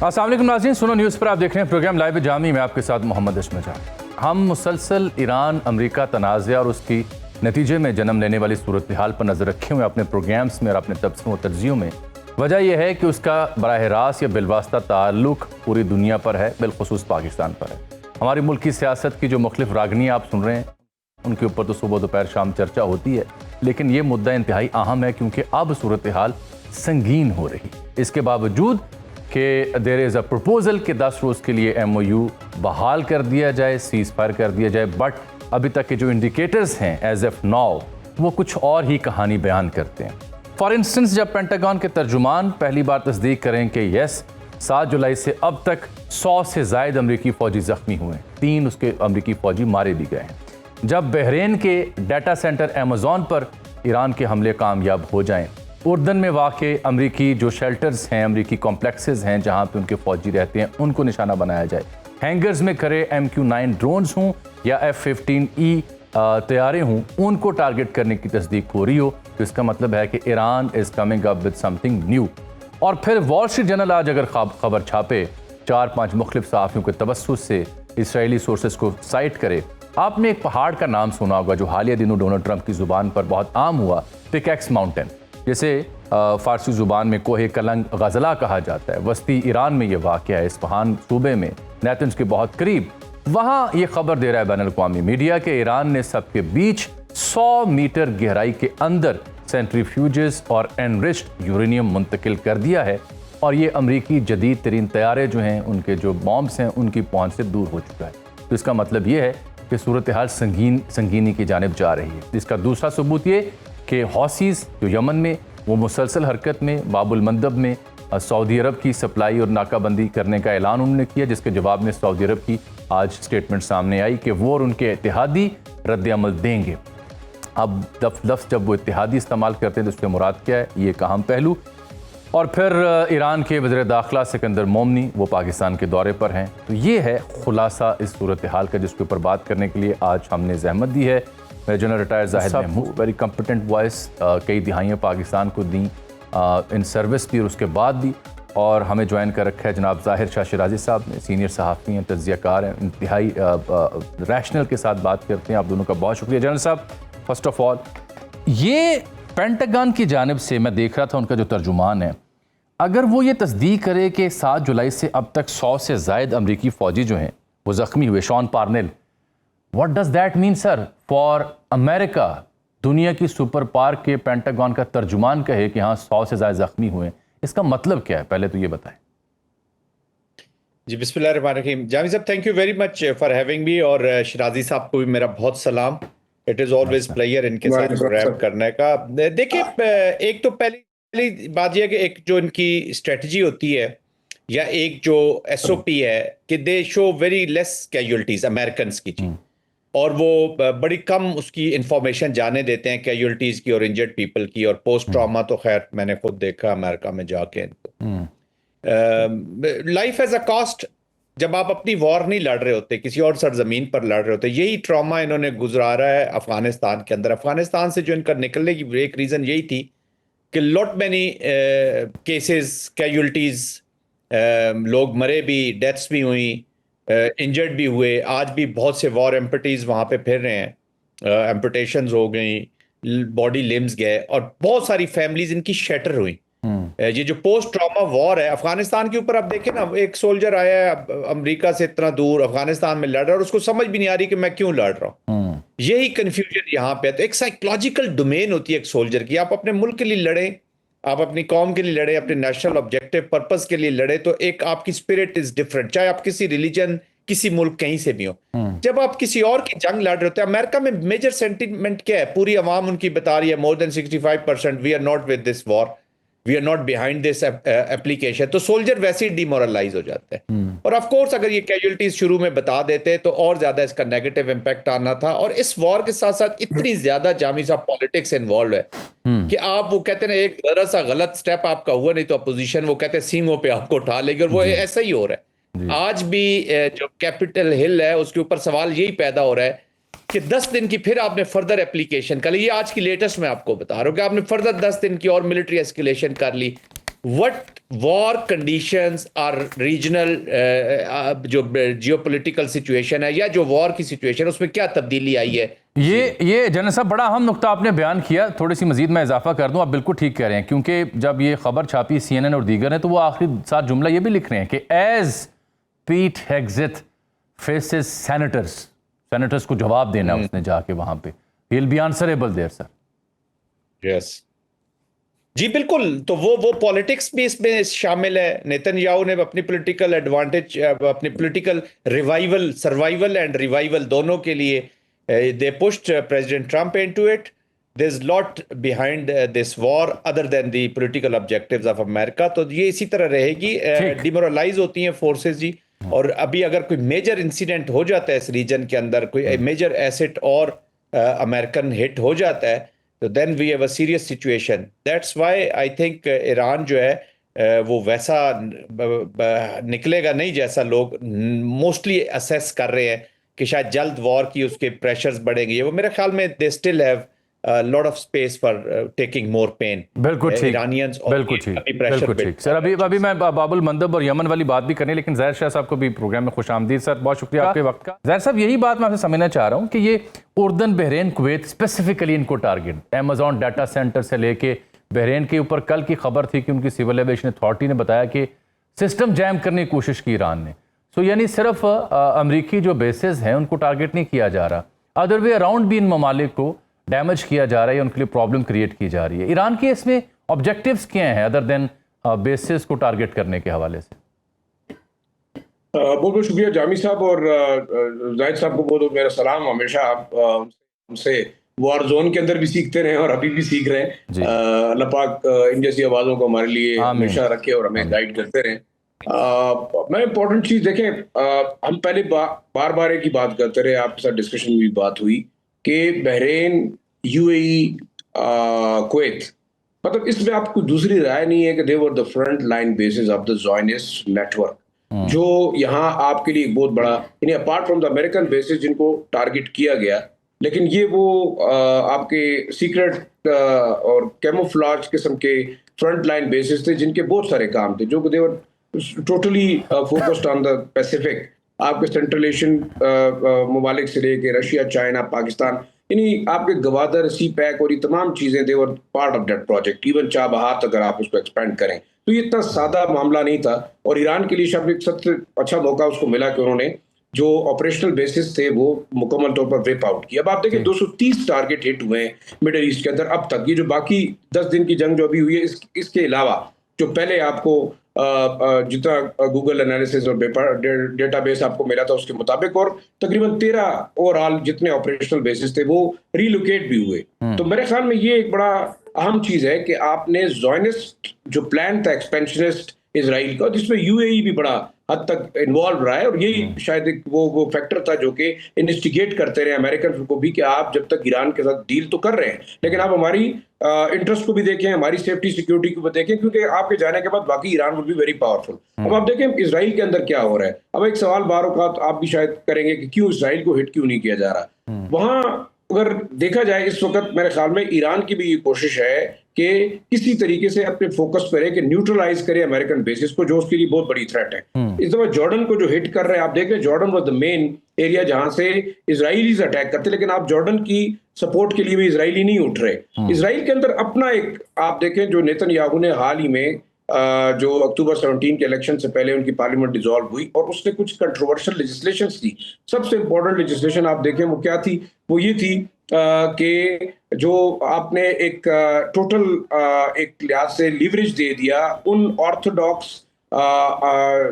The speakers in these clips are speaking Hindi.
अस्सलाम वालेकुम नाज़रीन, सुनो न्यूज़ पर आप देख रहे हैं प्रोग्राम लाइव जामी में आपके साथ मोहम्मद अशमजा। हम मुसलसल ईरान अमेरिका तनाज़ा और उसकी नतीजे में जन्म लेने वाली सूरत हाल पर नज़र रखे हुए अपने प्रोग्राम्स में और अपने तबसरों और तर्जियों में। वजह यह है कि उसका बराह रास्त या बिलवास्ता ताल्लुक पूरी दुनिया पर है, बिलखुसूस पाकिस्तान पर है। हमारे मुल्क की सियासत की जो मुख्तलिफ रागनियाँ आप सुन रहे हैं उनके ऊपर तो सुबह दोपहर शाम चर्चा होती है, लेकिन ये मुद्दा इंतहाई अहम है क्योंकि अब सूरत हाल संगीन हो रही। इसके बावजूद कि देयर इज़ अ प्रपोजल कि 10 रोज़ के लिए MOU बहाल कर दिया जाए, सीज़ फायर कर दिया जाए, बट अभी तक के जो इंडिकेटर्स हैं एज एफ नाउ वो कुछ और ही कहानी बयान करते हैं। फॉर इंस्टेंस, जब पेंटागन के तर्जुमान पहली बार तस्दीक करें कि यस 7 जुलाई से अब तक 100 से ज़ायद अमरीकी फ़ौजी ज़ख्मी हुए, 3 उसके अमरीकी फ़ौजी मारे भी गए हैं। जब बहरीन के डाटा सेंटर अमेज़ॉन पर ईरान के हमले कामयाब हो जाएं, उर्दन में वाक़े अमरीकी जो शेल्टर्स हैं, अमरीकी कॉम्प्लेक्सेस हैं जहां पे उनके फ़ौजी रहते हैं, उनको निशाना बनाया जाए, हैंगर्स में खड़े MQ-9 ड्रोन्स हों या F-15E तैयारे हों, उनको टारगेट करने की तस्दीक हो रही हो, तो इसका मतलब है कि Iran is coming up with something new. और फिर वॉल स्ट्रीट जर्नल आज अगर खबर छापे 4-5 मुख्तलिफ सहाफ़ियों के तवस्सुस से इसराइली सोर्सेज को साइट करे। आपने एक पहाड़ का नाम सुना होगा जो हालिया दिनों डोनाल्ड ट्रंप की ज़ुबान पर बहुत आम हुआ, पिकैक्स माउंटेन, जिसे फ़ारसी ज़ुबान में कोहे कलंग गज़ला कहा जाता है। वस्ती ईरान में ये वाक़या है, इस्फहान सूबे में, नेतन्स के बहुत करीब। वहाँ ये खबर दे रहा है बैनुल-अक़वामी मीडिया कि ईरान ने सबके बीच 100 मीटर गहराई के अंदर सेंट्रीफ्यूजेस और एनरिच्ड यूरेनियम मुंतकिल कर दिया है, और ये अमरीकी जदीद तरीन तैयारे जो हैं, उनके जो बॉम्ब्स हैं, उनकी पहुँच से दूर हो चुका है। तो इसका मतलब ये है कि सूरत हाल संगीनी की जानिब जा रही है। इसका दूसरा सबूत ये कि हौसीज़ जो यमन में, वो मुसलसल हरकत में, बाबुल मंदब में सऊदी अरब की सप्लाई और नाकाबंदी करने का ऐलान उन्होंने किया, जिसके जवाब में सऊदी अरब की आज स्टेटमेंट सामने आई कि वो और उनके इत्तेहादी रद्द अमल देंगे। अब लफ्ज़ जब वो इत्तेहादी इस्तेमाल करते हैं तो उससे मुराद क्या है, ये एक अहम पहलू। और फिर ईरान के वज़ीर दाखिला सिकंदर मोमनी वो पाकिस्तान के दौरे पर हैं। तो ये है खुलासा इस सूरत हाल का, जिसके ऊपर बात करने के लिए आज हमने ज़हमत दी है। General retired Zahid Mahmood, very competent voice, कई दिहाइयाँ पाकिस्तान को दी इन सर्विस भी और उसके बाद भी। और हमें ज्वाइन कर रखा है जनाब ज़ाहिर शाह शिराजी साहब ने, सीनियर सहाफ़ी हैं, तज्ज़ियाकार हैं, इंतहाई रैशनल के साथ बात करते हैं। आप दोनों का बहुत शुक्रिया जनरल साहब। फर्स्ट ऑफ ऑल, ये पेंटागन की जानिब से मैं देख रहा था उनका जो तर्जुमान है, अगर वो ये तस्दीक करे कि 7 जुलाई से अब तक 100 से ज़ायद अमरीकी फ़ौजी जो हैं वो ज़ख्मी हुए, Shawn Parnell, what does that mean sir for America? दुनिया की सुपर पावर के पेंटागन का तर्जुमान कहे कि हाँ 100 से ज़्यादा ज़ख्मी हुए, इसका मतलब क्या है? पहले तो ये बताएं। जी बिस्मिल्लाहिर्रहमानिर्रहीम। जामी साहब, thank you very much for having me, और शिराजी साहब को भी मेरा बहुत सलाम। इट इज़ ऑलवेज प्लेयर इनके साथ प्रोग्राम करने का। देखिए, एक तो पहली बात यह कि एक जो इनकी स्ट्रेटजी होती है या एक जो SOP है कि दे show very less casualties Americans की चीज, और वो बड़ी कम उसकी इंफॉर्मेशन जाने देते हैं कैजुअल्टीज की और इंजर्ड पीपल की। और पोस्ट ट्रॉमा तो खैर मैंने खुद देखा अमेरिका में जाके। लाइफ एज अ कॉस्ट, जब आप अपनी वॉर नहीं लड़ रहे होते, किसी और सरजमीन पर लड़ रहे होते, यही ट्रॉमा इन्होंने गुजारा है अफगानिस्तान के अंदर। अफगानिस्तान से जो इनका निकलने की एक रीज़न यही थी कि लॉट मैनी केसेस कैजुअल्टीज, लोग मरे भी, डेथ्स भी हुई, इंजर्ड भी हुए। आज भी बहुत से वॉर एम्पटीज वहाँ पे फिर रहे हैं, एम्पुटेशंस हो गई, बॉडी लिम्स गए, और बहुत सारी फैमिलीज इनकी शैटर हुई। ये जो पोस्ट ट्रॉमा वॉर है अफगानिस्तान के ऊपर, आप देखें ना, एक सोल्जर आया है अमेरिका से इतना दूर अफगानिस्तान में लड़ रहा है और उसको समझ भी नहीं आ रही कि मैं क्यों लड़ रहा हूँ। यही कंफ्यूजन यहाँ पे है। तो एक साइकोलॉजिकल डोमेन होती है एक सोल्जर की। आप अपने मुल्क के लिए लड़े, आप अपनी कौम के लिए लड़े, अपने नेशनल ऑब्जेक्टिव पर्पस के लिए लड़े, तो एक आपकी स्पिरिट इज डिफरेंट, चाहे आप किसी रिलीजन, किसी मुल्क कहीं से भी हो। जब आप किसी और की जंग लड़ रहे होते हैं, अमेरिका में मेजर सेंटिमेंट क्या है? पूरी अवाम उनकी बता रही है, more than 65%, we are not with this war, we are not behind this application. तो सोल्जर वैसे ही डिमोरलाइज हो जाता है। और ऑफ कोर्स अगर ये कैजुअल्टीज शुरू में बता देते तो और ज्यादा इसका नेगेटिव इंपैक्ट आना था। और इस वॉर के साथ साथ इतनी ज्यादा जामी साहब पॉलिटिक्स इन्वॉल्व है कि आप, वो कहते हैं एक जरा सा गलत स्टेप आपका हुआ नहीं तो अपोजिशन वो कहते हैं सींगों पे आपको उठा लेगी, और वो ऐसा ही हो रहा है। आज भी जो कैपिटल हिल है उसके ऊपर सवाल यही पैदा हो रहा है कि 10 दिन की फिर आपने फर्दर एप्लीकेशन कर ली। ये आज की लेटेस्ट मैं आपको बता रहा हूँ कि आपने फर्दर 10 दिन की और मिलिट्री एस्केलेशन कर ली। what war conditions और रीजनल जो जियोपॉलिटिकल सिचुएशन है या जो वॉर की सिचुएशन है उसमें क्या तब्दीली आई है? ये जनरल साहब बड़ा अहम नुक्ता आपने बयान किया। थोड़ी सी मजीद मैं इजाफा कर दूं, आप बिल्कुल ठीक कह रहे हैं, क्योंकि जब ये खबर छापी CNN और दीगर ने तो वो आखिरी साथ जुमला ये भी लिख रहे हैं कि एज पीट हेग्जिथ फेसेस सेनेटर्स को जवाब देना उसने जाके वहां पे, he will be answerable there sir. Yes जी बिल्कुल, तो वो पॉलिटिक्स भी इसमें शामिल है। नेतन्याहू ने अपनी पॉलिटिकल एडवांटेज, अपनी political revival, survival and revival दोनों के लिए they pushed President Trump into it. There is lot behind this war other than the political objectives of America. तो ये इसी तरह रहेगी, डिमोरलाइज होती हैं फोर्सेस जी। और अभी अगर कोई मेजर इंसिडेंट हो जाता है इस रीजन के अंदर, कोई मेजर एसेट और अमेरिकन हिट हो जाता है, तो then we have a serious situation. That's why I think Iran जो है वो वैसा निकलेगा नहीं जैसा लोग मोस्टली असेस कर रहे हैं कि शायद जल्द वॉर की उसके प्रेशर्स बढ़ेंगे। वो मेरे ख्याल में they still have lot of space for taking more pen. बिल्कुल ठीक, इरानियंस बिल्कुल ठीक सर। अभी मैं बाबुल मंदब और यमन वाली बात भी करनी, लेकिन ज़ाहिर शाह साहब को भी प्रोग्राम में खुश आमदीद सर, बहुत शुक्रिया आपके वक्त का। ज़ाहिर साहब यही बात मैं आपसे समझना चाह रहा हूँ कि ये उर्दन, बहरीन, कुवैत स्पेसिफिकली इनको टारगेट, अमेजॉन डाटा सेंटर से लेके बहरीन के ऊपर कल की खबर थी कि उनकी सिविल एविएशन अथॉरिटी ने बताया कि सिस्टम जैम करने की कोशिश की ईरान ने। सो यानी सिर्फ अमरीकी जो बेसिस हैं उनको टारगेट नहीं किया जा रहा, अदर वे अराउंड भी इन ममालिक को डैमेज किया जा रहा है, उनके लिए प्रॉब्लम क्रिएट की जा रही है। ईरान के इसमें ऑब्जेक्टिव्स क्या हैं अदर देन बेसिस को टारगेट करने के हवाले से? बहुत बहुत शुक्रिया जामी साहब, और जाहिद साहब को बहुत मेरा सलाम। हमेशा आप हमसे वॉर जोन के अंदर भी सीखते रहे और अभी भी सीख रहे हैं। अल्लाह पाक इन जैसी आवाज़ों को हमारे लिए हमेशा रखे और हमें गाइड करते रहे। मैं इंपॉर्टेंट चीज़ देखें, हम पहले बार बार एक ही बात करते रहे, आपके साथ डिस्कशन में भी बात हुई कि बहरीन, यूएई, कुवैत, मतलब इसमें आपको दूसरी राय नहीं है कि they were the front line bases of the Zionist network, जो यहाँ आपके लिए एक बहुत बड़ा, यानी apart from the American bases जिनको टारगेट किया गया, लेकिन ये वो आपके सीक्रेट और कैमोफ्लाज किस्म के फ्रंट लाइन बेसिस थे जिनके बहुत सारे काम थे, जो they were totally focused on the Pacific. आपके सेंट्रल एशियन ममालिक से लेके रशिया, चाइना, पाकिस्तान, यानी आपके गवादर, सी पैक और ये तमाम चीज़ें they were part of that project. Even Chabahar अगर आप उसको एक्सपेंड करें तो ये इतना सादा मामला नहीं था, और ईरान के लिए शायद एक सबसे अच्छा मौका उसको मिला कि उन्होंने जो ऑपरेशनल बेसिस थे वो मुकम्मल तौर पर वेप आउट किया। अब आप देखिए 230 टारगेट हिट हुए हैं मिडल ईस्ट के अंदर अब तक। ये जो बाकी 10 दिन की जंग जो अभी हुई है, इसके अलावा जो पहले आपको जितना गूगल एनालिसिस और डेटाबेस आपको मिला था उसके मुताबिक, और तकरीबन 13 ओवरऑल जितने ऑपरेशनल बेसिस थे वो रिलोकेट भी हुए। तो मेरे ख्याल में ये एक बड़ा अहम चीज है कि आपने ज़ायनिस्ट जो प्लान था एक्सपेंशनिस्ट इजराइल का, जिसमें यूएई भी बड़ा हद तक इन्वॉल्व रहा है, और यही शायद एक वो फैक्टर था जो कि इन्वेस्टिगेट करते रहे अमेरिकन को भी कि आप जब तक ईरान के साथ डील तो कर रहे हैं, लेकिन आप हमारी इंटरेस्ट को भी देखें, हमारी सेफ्टी सिक्योरिटी को भी देखें, क्योंकि आपके जाने के बाद बाकी Iran will be very powerful. अब आप देखें इजराइल के अंदर क्या हो रहा है। अब एक सवाल बारों का आप भी शायद करेंगे कि क्यों इजराइल को हिट क्यों नहीं किया जा रहा। वहां अगर देखा जाए इस वक्त मेरे ख्याल में ईरान की भी ये कोशिश है कि किसी तरीके से अपने फोकस करे कि न्यूट्रलाइज करे अमेरिकन बेसिस को, जो उसके लिए बहुत बड़ी थ्रेट है। इस दफा जॉर्डन को जो हिट कर रहे हैं, आप देख रहे हैं Jordan was the main area जहां से इजराइलीज अटैक करते, लेकिन आप जॉर्डन की सपोर्ट के लिए भी इजरायली नहीं उठ रहे। इजराइल के अंदर अपना एक आप देखें, जो नेतन्याहू ने हाल ही में जो अक्टूबर 17 के इलेक्शन से पहले उनकी पार्लियामेंट डिसॉल्व हुई और उसने कुछ कंट्रोवर्शियल लेजिस्लेशंस की। सबसे इंपॉर्टेंट लेजिस्लेशन आप देखें वो क्या थी, वो ये थी कि जो आपने एक टोटल एक लिहाज से लीवरेज दे दिया उन ऑर्थोडॉक्स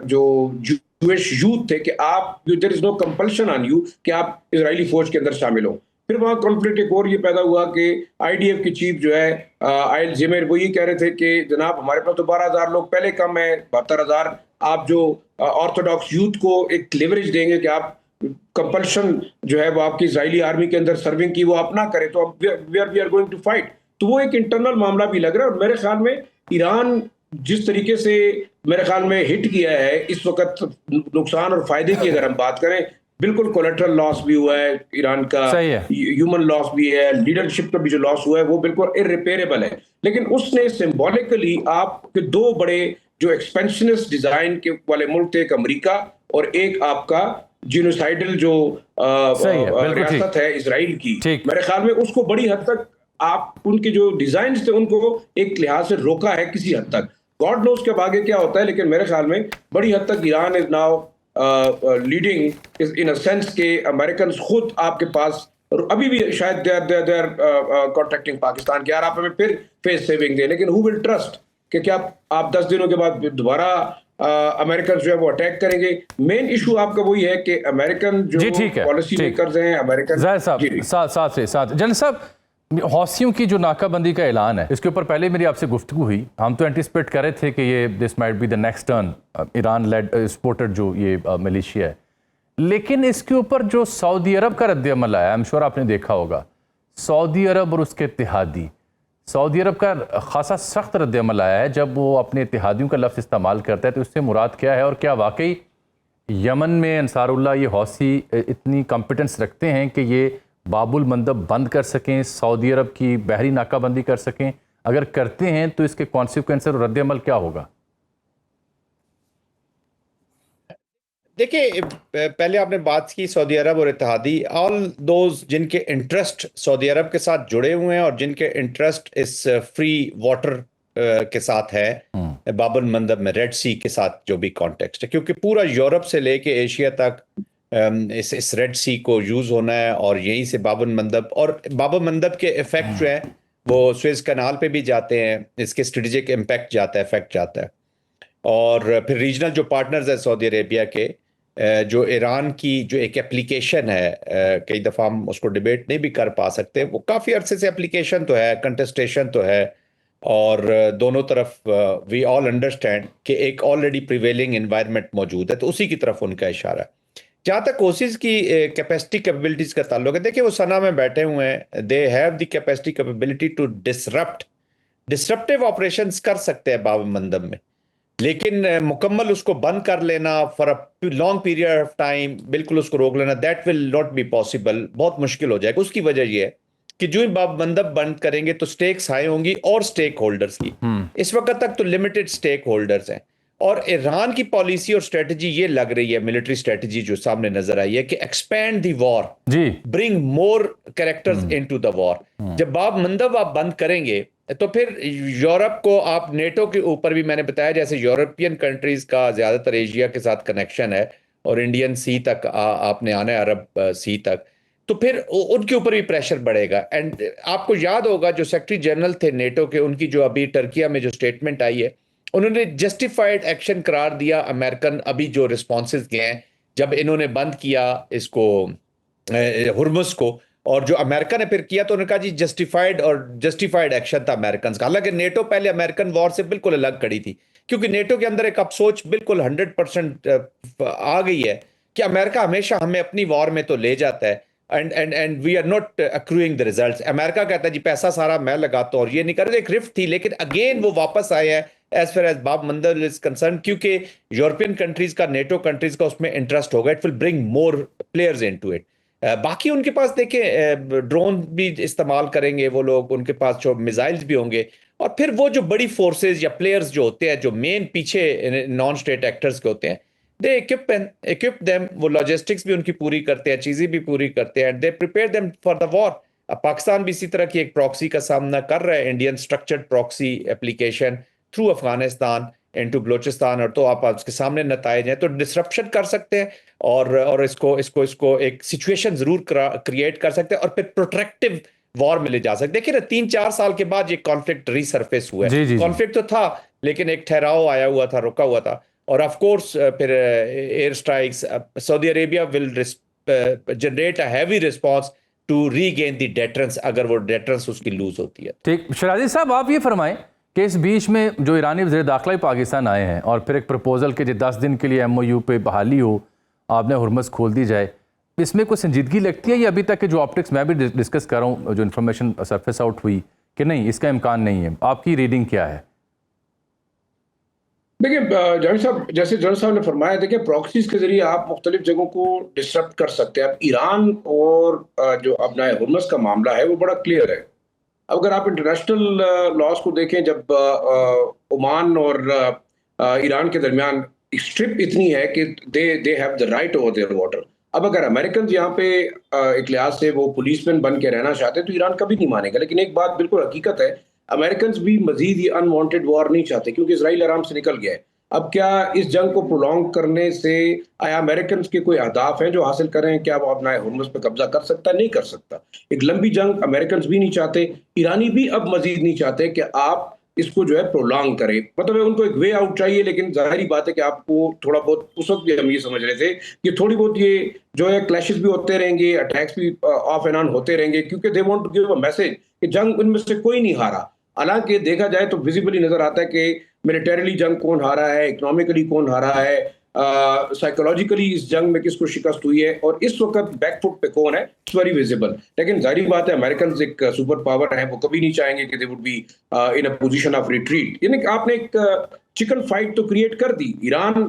जो जूइश यूथ थे कि आप, there is no compulsion on you कि आप इजरायली फौज के अंदर शामिल हो। फिर वहाँ कॉन्फ्लिक्ट एक और ये पैदा हुआ कि आईडीएफ की चीफ जो है आयल जेमेर, वो ये कह रहे थे कि जनाब हमारे पास तो 12,000 लोग पहले कम है, 72,000 आप जो ऑर्थोडॉक्स यूथ को एक लेवरेज देंगे कि आप कंपल्शन जो है वो आपकी इजरायली आर्मी के अंदर सर्विंग की वो आप ना करें, तो we are going to fight. तो वो एक इंटरनल मामला भी लग रहा है। और मेरे ख्याल में ईरान जिस तरीके से मेरे ख्याल में हिट किया है इस वक्त, नुकसान और फायदे की अगर हम बात करें, बिल्कुल कोलेटरल लॉस भी हुआ है ईरान का, सही है। ह्यूमन लॉस भी है, लीडरशिप का भी जो लॉस हुआ है वो बिल्कुल इररिपेयरेबल है। लेकिन उसने सिंबॉलिकली आपके दो बड़े जो एक्सपेंशनिस्ट डिजाइन के वाले मुल्क थे, एक अमेरिका और एक आपका जीनोसाइडल जो सही है, बिल्कुल ठीक। रियासत है इजराइल की, ठीक। मेरे ख्याल में उसको बड़ी हद तक आप उनके जो डिजाइन थे उनको एक लिहाज से रोका है किसी हद तक। गॉड नोस के आगे क्या होता है, लेकिन मेरे ख्याल में बड़ी हद तक Iran is now leading in a sense के अमेरिकन खुद आपके पास अभी भी शायद दे आर कॉन्ट्रैक्टिंग पाकिस्तान के, यार आप हमें फिर फेस सेविंग दे, लेकिन हु विल ट्रस्ट कि क्या आप 10 दिनों के बाद दोबारा अमेरिकन जो है वो अटैक करेंगे। मेन इशू आपका वही है कि अमेरिकन जो पॉलिसी मेकर्स हैं, अमेरिकन साथ जनरल साहब, हौसियों की जो नाकाबंदी का ऐलान है, इसके ऊपर पहले मेरी आपसे गुफ्तगू हुई। हम तो एंटिसिपेट कर रहे थे कि ये this might be the next turn, Iran led exported जो ये मिलिशिया है, लेकिन इसके ऊपर जो सऊदी अरब का रद्द अमल आया, आई एम श्योर आपने देखा होगा, सऊदी अरब और उसके इत्तेहादी, सऊदी अरब का खासा सख्त रद्द अमल आया है। जब वो अपने इत्तेहादियों का लफ्ज़ इस्तेमाल करता है तो उससे मुराद क्या है, और क्या वाकई यमन में अंसारुल्लाह ये हौसी इतनी कॉम्पिटेंस रखते हैं कि ये बाबुल मंदब बंद कर सकें, सऊदी अरब की बहरी नाकाबंदी कर सकें? अगर करते हैं तो इसके कॉन्सिक्वेंस और रद्द अमल क्या होगा? देखिए, पहले आपने बात की सऊदी अरब और इत्तेहादी, ऑल दोज जिनके इंटरेस्ट सऊदी अरब के साथ जुड़े हुए हैं और जिनके इंटरेस्ट इस फ्री वाटर के साथ है, बाबुल मंदब में, रेड सी के साथ जो भी कॉन्टेक्स्ट है, क्योंकि पूरा यूरोप से लेके एशिया तक इस रेड सी को यूज होना है, और यहीं से बाबुल मंदब, और बाबुल मंदब के इफेक्ट जो है वो स्वेज कनाल पे भी जाते हैं, इसके स्ट्रेटेजिक इम्पैक्ट जाता है, इफेक्ट जाता है। और फिर रीजनल जो पार्टनर्स है सऊदी अरेबिया के, जो ईरान की जो एक एप्लीकेशन है, कई दफ़ा हम उसको डिबेट नहीं भी कर पा सकते, वो काफ़ी अरसे से एप्लीकेशन तो है, कंटेस्टेशन तो है, और दोनों तरफ वी ऑल अंडरस्टैंड कि एक ऑलरेडी प्रिवेलिंग एनवायरनमेंट मौजूद है, तो उसी की तरफ उनका इशारा है। जहाँ तक कोर्सेज की कैपेसिटी कैपेबिलिटीज़ का ताल्लुक है, देखिए वो सना में बैठे हुए हैं, they have the capacity capability to disruptive operations कर सकते हैं बाब मंदब में, लेकिन मुकम्मल उसको बंद कर लेना for a long period of time, बिल्कुल उसको रोक लेना, that will not be possible, बहुत मुश्किल हो जाएगा। उसकी वजह यह है कि जो ही बाब मंदब बंद करेंगे तो स्टेक्स हाई होंगी, और स्टेक होल्डर्स की इस वक्त तक तो लिमिटेड स्टेक होल्डर्स हैं, और ईरान की पॉलिसी और स्ट्रेटजी ये लग रही है, मिलिट्री स्ट्रेटजी जो सामने नजर आई है, कि expand the war, bring more characters into the war. जब बाब मंदब आप बंद करेंगे तो फिर यूरोप को आप नेटो के ऊपर भी, मैंने बताया जैसे यूरोपियन कंट्रीज का ज्यादातर एशिया के साथ कनेक्शन है, और इंडियन सी तक आपने आना है, अरब सी तक, तो फिर उनके ऊपर भी प्रेशर बढ़ेगा। एंड आपको याद होगा जो सेक्रेटरी जनरल थे नेटो के, उनकी जो अभी टर्किया में जो स्टेटमेंट आई है, उन्होंने जस्टिफाइड एक्शन करार दिया अमेरिकन अभी जो रिस्पॉन्सेज गए हैं जब इन्होंने बंद किया इसको हुर्मुज को, और जो अमेरिका ने फिर किया तो उन्होंने कहा जी जस्टिफाइड एक्शन था अमेरिकन का। हालांकि नेटो पहले अमेरिकन वॉर से बिल्कुल अलग खड़ी थी, क्योंकि नेटो के अंदर एक अब सोच बिल्कुल 100% आ गई है कि अमेरिका हमेशा हमें अपनी वॉर में तो ले जाता है, and we are not accruing the results. America कहता है जी पैसा सारा मैं लगाता हूँ, और ये नहीं कर रहे। एक रिफ्ट थी, लेकिन अगेन वो वापस आए हैं एज फार एज बाब मंदब इज कंसर्न, क्योंकि यूरोपियन कंट्रीज का, नेटो कंट्रीज का उसमें इंटरेस्ट होगा, it will bring more players into it. बाकी उनके पास देखें ड्रोन भी इस्तेमाल करेंगे वो लोग, उनके पास जो मिसाइल्स भी होंगे, और फिर वो जो बड़ी फोर्सेस या प्लेयर्स जो होते हैं, जो मेन पीछे नॉन स्टेट एक्टर्स के होते हैं, दे इक्विप देम, वो लॉजिस्टिक्स भी उनकी पूरी करते हैं, चीजें भी पूरी करते हैं, they prepare them for the war. अब पाकिस्तान भी इसी तरह की एक प्रॉक्सी का सामना कर रहा है, Indian structured proxy application through Afghanistan into Balochistan, और तो आप उसके सामने नताइज हैं, तो डिसरप्शन कर सकते हैं, और इसको एक सिचुएशन जरूर क्रिएट कर सकते हैं, और फिर प्रोटेक्टिव वॉर में ले जा सकते। देखिए ना, 3-4 साल के बाद ये कॉन्फ्लिक्ट रीसरफेस हुआ है। कॉन्फ्लिक्ट तो था, लेकिन एक ठहराव आया हुआ था, रुका हुआ था, और ऑफ कोर्स फिर air strikes, Saudi Arabia will generate a heavy response to regain the deterrence, अगर वो डेटरेंस उसकी लूज होती है। ठीक, शराजी साहब आप ये फरमाएं कि इस बीच में जो ईरानी वज़ीर दाखिला पाकिस्तान आए हैं, और फिर एक प्रपोजल के 10 दिन के लिए MOU पे बहाली हो, आपने हुर्मुज़ खोल दी जाए, इसमें कोई संजीदगी लगती है, या अभी तक के जो ऑप्टिक्स मैं भी डिस्कस कर रहा हूँ, जो इन्फॉर्मेशन सरफेस आउट हुई कि नहीं, इसका इम्कान नहीं है? आपकी रीडिंग क्या है? देखिए जावेद साहब, जैसे जनरल साहब ने फरमाया, देखिए प्रॉक्सीज के जरिए आप मुख्तलिफ जगहों को डिसरप्ट कर सकते हैं। अब ईरान और जो अपना हुर्मुज़ का मामला है वो बड़ा क्लियर है। अगर आप इंटरनेशनल लॉज को देखें, जब ओमान और ईरान के दरमियान स्ट्रिप इतनी है कि they have the right over their water. अब अगर अमेरिकन यहाँ पे एक लिहाज से वो पुलिसमैन बन के रहना चाहते तो ईरान कभी नहीं मानेगा। लेकिन एक बात बिल्कुल हकीकत है, अमेरिकन भी मजीद ये अनवांटेड वॉर नहीं चाहते, क्योंकि इसराइल आराम से निकल गया है। अब क्या इस जंग को प्रोलॉन्ग करने से आया अमेरिकन के कोई अहदाफ हैं जो हासिल करें? क्या वो अपना हुर्मुज़ पे कब्जा कर सकता है? नहीं कर सकता। एक लंबी जंग अमेरिकन भी नहीं चाहते, ईरानी भी अब मजीद नहीं चाहते कि आप इसको जो है प्रोलॉन्ग करें। मतलब है उनको एक वे आउट चाहिए, लेकिन जाहिर बात है कि आपको थोड़ा बहुत, उस वक्त भी हम ये समझ रहे थे कि थोड़ी बहुत ये जो है क्लैशेस भी होते रहेंगे, अटैक्स भी ऑफ एंड ऑन होते रहेंगे, क्योंकि they want to give a message कि जंग उनमें से कोई नहीं हारा। हालांकि देखा जाए तो विजिबली नजर आता है कि मिलिटरीली जंग कौन हारा है, इकोनॉमिकली कौन हारा है, साइकोलॉजिकली इस जंग में किसको शिकस्त हुई है, और इस वक्त बैकफुट पे कौन है, इट्स वेरी विजिबल। लेकिन जाहिर बात है अमेरिकन एक सुपर पावर है, वो कभी नहीं चाहेंगे कि they would be in a position of retreat. यानी कि आपने एक चिकन फाइट तो क्रिएट कर दी। ईरान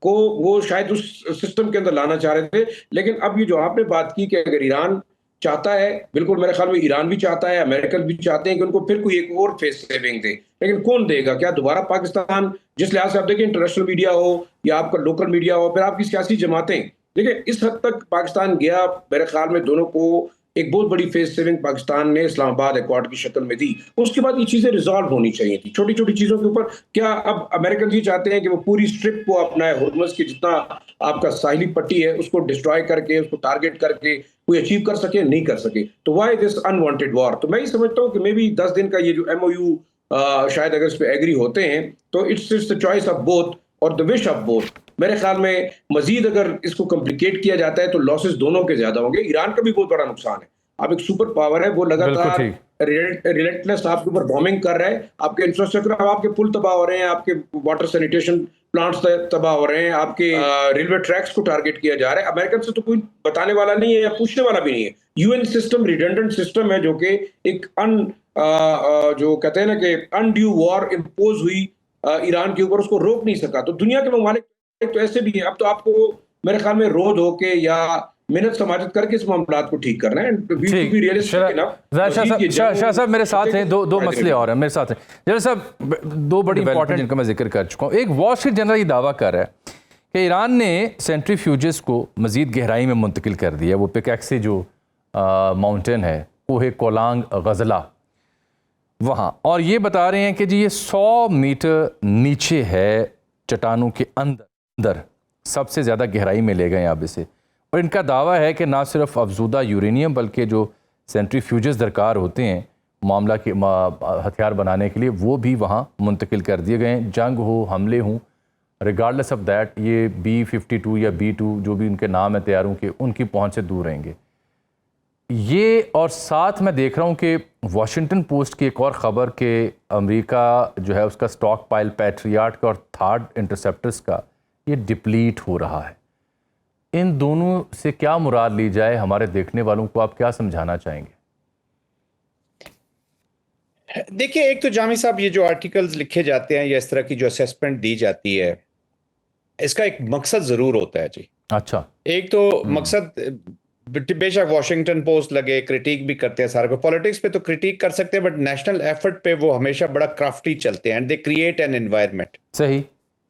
को वो शायद उस सिस्टम के अंदर लाना चाह रहे थे, लेकिन अब ये जो आपने बात की कि अगर ईरान चाहता है, बिल्कुल मेरे ख्याल में ईरान भी चाहता है, अमेरिकन भी चाहते हैं कि उनको फिर कोई एक और फेस सेविंग दे, लेकिन कौन देगा? क्या दोबारा पाकिस्तान, जिस लिहाज से आप देखिए इंटरनेशनल मीडिया हो या आपका लोकल मीडिया हो, फिर आपकी सियासी जमातें, देखिए इस हद तक पाकिस्तान गया। मेरे ख्याल में दोनों को एक बहुत बड़ी फेस सेविंग पाकिस्तान ने इस्लामाबाद अकॉर्ड की शक्ल में दी। उसके बाद ये चीजें रिजॉल्व होनी चाहिए थी छोटी छोटी चीजों के ऊपर। क्या अब अमेरिकन ये चाहते हैं कि वो पूरी स्ट्रिप को अपना हुर्मुज़ की जितना आपका साहिली पट्टी है उसको डिस्ट्रॉय करके, उसको टारगेट करके कोई अचीव कर सके? नहीं कर सके। तो वाई दिस अनवांटेड वॉर? तो मैं ये समझता हूँ कि मे बी 10 दिन का ये जो एमओयू शायद अगर इस पे एग्री होते हैं तो it's the choice of both और द विश ऑफ बोथ। मेरे ख्याल में मजीद अगर इसको कॉम्प्लिकेट किया जाता है तो लॉसेस दोनों के ज्यादा होंगे। ईरान का भी बहुत बड़ा नुकसान है। आप एक सुपर पावर है, वो बिल्कुल लगातार ठीक। रिलेंटलेस आपके ऊपर बॉम्बिंग कर रहा है, आपके इंफ्रास्ट्रक्चर, आपके पुल तबाह हो रहे हैं, आपके वाटर सैनिटेशन प्लांट्स तबाह हो रहे हैं, आपके रेलवे ट्रैक्स को टारगेट किया जा रहा है। अमेरिकन से तो कोई बताने वाला नहीं है या पूछने वाला भी नहीं है। यूएन सिस्टम रिडंडेंट सिस्टम है, जो कि एक जो कहते हैं ना कि अनड्यू वॉर इम्पोज हुई ईरान के ऊपर, उसको रोक नहीं सका। तो दुनिया के ममालिक तो ऐसे भी हैं। अब तो आपको मेरे ख्याल में रोज होके या मेहनत समाजत करके इस मामलात को ठीक करना है। ठीक। शाह साहब मेरे साथ हैं, दो मसले और हैं मेरे साथ हैं। जनरल साहब, दो बड़ी इंपॉर्टेंट जिनका मैं जिक्र कर चुका हूँ। एक, वॉल स्ट्रीट जर्नल ये दावा कर रहा है कि ईरान ने सेंट्रीफ्यूजेस को मजीद गहराई में मुंतकिल कर दिया। वो पिकैक्सी जो माउंटेन है, कोहे कोलांग गजला, वहाँ, और ये बता रहे हैं कि जी ये 100 मीटर नीचे है चट्टानों के अंदर, सबसे ज़्यादा गहराई में ले गए अब इसे। और इनका दावा है कि ना सिर्फ अफजूदा यूरेनियम बल्कि जो सेंट्रीफ्यूजेस दरकार होते हैं मामला के हथियार बनाने के लिए, वो भी वहाँ मुंतकिल कर दिए गए हैं। जंग हो, हमले हों, रिगार्डलेस ऑफ दैट, ये B-52 या B-2 जो भी उनके नाम है तैयारों के, उनकी पहुँच से दूर रहेंगे ये। और साथ मैं देख रहा हूँ कि वॉशिंगटन पोस्ट की एक और ख़बर कि अमेरिका जो है उसका स्टॉक पाइल पैट्रियाट का और थार्ड इंटरसेप्टर्स का ये डिप्लीट हो रहा है। इन दोनों से क्या मुराद ली जाए? हमारे देखने वालों को आप क्या समझाना चाहेंगे? देखिए, एक तो जामी साहब, ये जो आर्टिकल्स लिखे जाते हैं या इस तरह की जो असेसमेंट दी जाती है, इसका एक मकसद जरूर होता है जी। अच्छा, एक तो मकसद, बेशक वॉशिंगटन पोस्ट लगे, क्रिटिक भी करते हैं सारे पे, पॉलिटिक्स पे तो क्रिटिक कर सकते हैं, बट नेशनल एफर्ट पे वो हमेशा बड़ा क्राफ्टी चलते हैं and they create an environment. सही।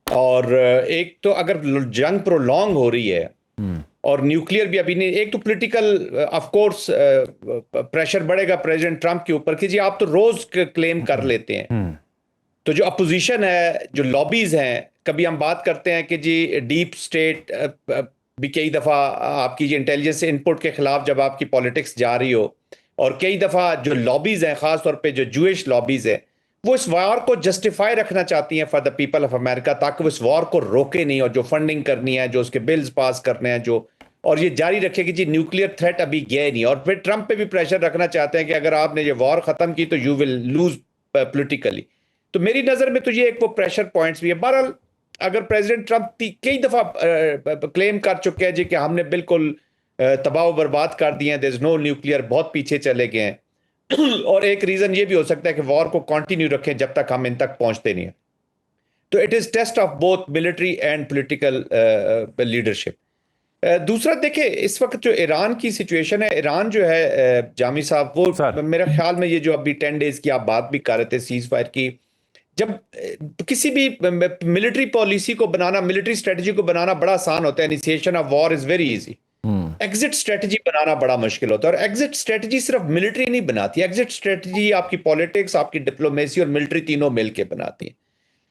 और एक तो अगर जंग प्रोलॉन्ग हो रही है और न्यूक्लियर भी अभी नहीं, एक तो पॉलिटिकल ऑफ कोर्स प्रेशर बढ़ेगा प्रेसिडेंट ट्रंप के ऊपर कि जी आप तो रोज क्लेम कर लेते हैं। तो जो अपोजिशन है, जो लॉबीज हैं, कभी हम बात करते हैं कि जी डीप स्टेट भी कई दफ़ा आपकी इंटेलिजेंस इनपुट के खिलाफ जब आपकी पॉलिटिक्स जा रही हो, और कई दफ़ा जो लॉबीज हैं, ख़ास तौर पे जो जूइश लॉबीज हैं, वो इस वॉर को जस्टिफाई रखना चाहती हैं for the people of America, ताकि वो इस वॉर को रोके नहीं, और जो फंडिंग करनी है, जो उसके बिल्स पास करने हैं, जो और ये जारी रखे कि जी न्यूक्लियर थ्रेट अभी गया ही नहीं। और फिर ट्रंप पे भी प्रेशर रखना चाहते हैं कि अगर आपने ये वॉर ख़त्म की तो यू विल लूज पोलिटिकली। तो मेरी नज़र में तो ये एक वो प्रेशर पॉइंट्स भी है। बहरहाल अगर प्रेसिडेंट ट्रंप कई दफ़ा क्लेम कर चुके हैं जी कि हमने बिल्कुल तबाह बर्बाद कर दिए हैं, देयर इज नो न्यूक्लियर, बहुत पीछे चले गए हैं, और एक रीज़न ये भी हो सकता है कि वॉर को कंटिन्यू रखें जब तक हम इन तक पहुंचते नहीं हैं। तो it is test of both military and political leadership. दूसरा देखिए, इस वक्त जो ईरान की सिचुएशन है, ईरान जो है जामी साहब, वो मेरे ख्याल में ये जो अभी 10 डेज की आप बात भी कर रहे थे सीज फायर की, जब किसी भी मिलिट्री पॉलिसी को बनाना, मिलिट्री स्ट्रेटजी को बनाना बड़ा आसान होता है, initiation of war is very easy, exit strategy बनाना बड़ा मुश्किल होता है। और एग्जिट स्ट्रेटजी सिर्फ मिलिट्री नहीं बनाती, एग्जिट स्ट्रेटजी आपकी पॉलिटिक्स, आपकी डिप्लोमेसी और मिलिट्री तीनों मिलकर बनाती है।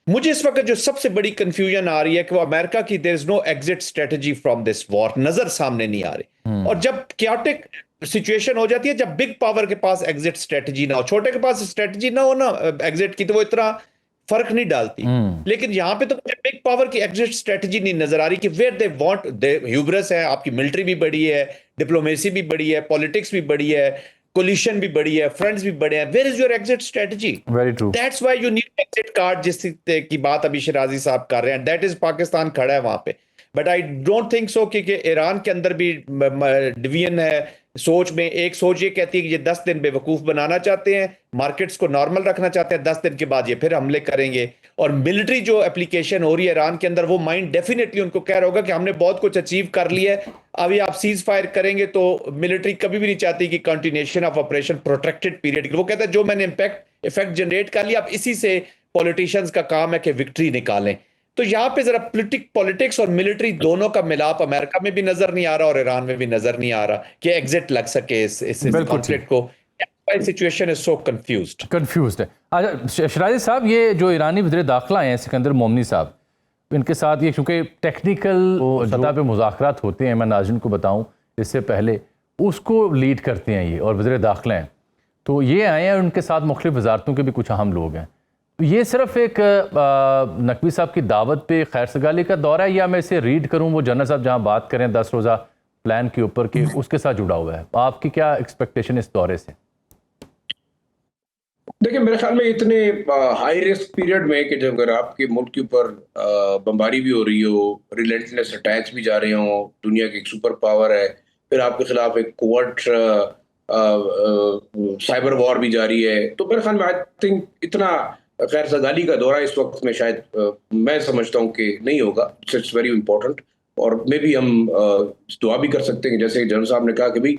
मुझे इस वक्त जो सबसे बड़ी कंफ्यूजन आ रही है कि वो अमेरिका की there is no exit strategy from this war नजर सामने नहीं आ रही। और जब क्याटिक सिचुएशन हो जाती है, जब बिग पावर के पास एग्जिट स्ट्रेटजी ना हो, छोटे के पास स्ट्रेटजी ना हो ना एग्जिट की, तो वो इतना फर्क नहीं डालती। लेकिन यहां पे तो मुझे बिग पावर की एग्जिट स्ट्रेटजी नहीं नजर आ रही कि वेयर दे वांट, दे ह्यूब्रस है, आपकी मिलिट्री भी बड़ी है, डिप्लोमेसी भी बड़ी है, पॉलिटिक्स भी बड़ी है, कोलिशन भी बड़ी है, फ्रेंड्स भी बड़े हैं। Where is your exit strategy? Very true. That's why you need exit card, जिस की बात अभी शिराजी साहब कर रहे हैं, दैट इज पाकिस्तान खड़ा है वहां पे। But I don't think so कि ईरान के अंदर भी डिवीजन है सोच में। एक सोच ये कहती है कि ये 10 दिन बेवकूफ बनाना चाहते हैं, मार्केट्स को नॉर्मल रखना चाहते हैं, 10 दिन के बाद ये फिर हमले करेंगे। और मिलिट्री जो एप्लीकेशन हो रही है ईरान के अंदर, वो माइंड डेफिनेटली उनको कह रहा होगा कि हमने बहुत कुछ अचीव कर लिया है, अभी आप सीज फायर करेंगे। तो मिलिट्री कभी भी नहीं चाहती कि continuation of operation protected period. वो कहता है जो मैंने इफेक्ट जनरेट कर लिया, अब इसी से पॉलिटिशियंस का काम है कि विक्ट्री निकालें। तो यहां पे जरा पॉलिटिक्स और मिलिट्री दोनों का मिलाप अमेरिका में भी नजर नहीं आ रहा और ईरान में भी नजर नहीं आ रहा कि एग्जिट लग सके इस कॉन्फ्लिक्ट को। सिचुएशन इज सो कंफ्यूज्ड है। अच्छा शिराजी साहब, ये जो ईरानी वज़ीर दाखिला हैं सिकंदर मोमनी साहब, इनके साथ ये क्योंकि टेक्निकल सतह पे मुज़ाकरात होते हैं, मैं नाज़रीन को बताऊं इससे पहले, उसको लीड करते हैं ये और वज़ीर दाखिला हैं, तो ये आए हैं, उनके साथ मुख्तलिफ वजारतों के भी कुछ अहम लोग हैं। ये सिर्फ एक नकवी साहब की दावत पे खैर सगाली का दौरा है, या मैं इसे रीड करूं वो जनरल साहब जहां बात करें 10 रोज़ा प्लान के ऊपर के, उसके साथ जुड़ा हुआ है? आपकी क्या एक्सपेक्टेशन इस दौरे से? देखिए, मेरे ख्याल में इतने हाई रिस्क पीरियड में कि जब अगर आपके मुल्क के ऊपर बमबारी भी हो रही हो, रिलेंटलेस अटैक्स भी जा रहे हो, दुनिया की एक सुपर पावर है, फिर आपके खिलाफ एक कोवर्ट साइबर वॉर भी जारी है, तो मेरे ख्याल में आई थिंक इतना खैर सगाली का दौरा इस वक्त में शायद मैं समझता हूँ कि नहीं होगा। It's very important. और मे भी हम दुआ भी कर सकते हैं, जैसे जनरल साहब ने कहा कि भाई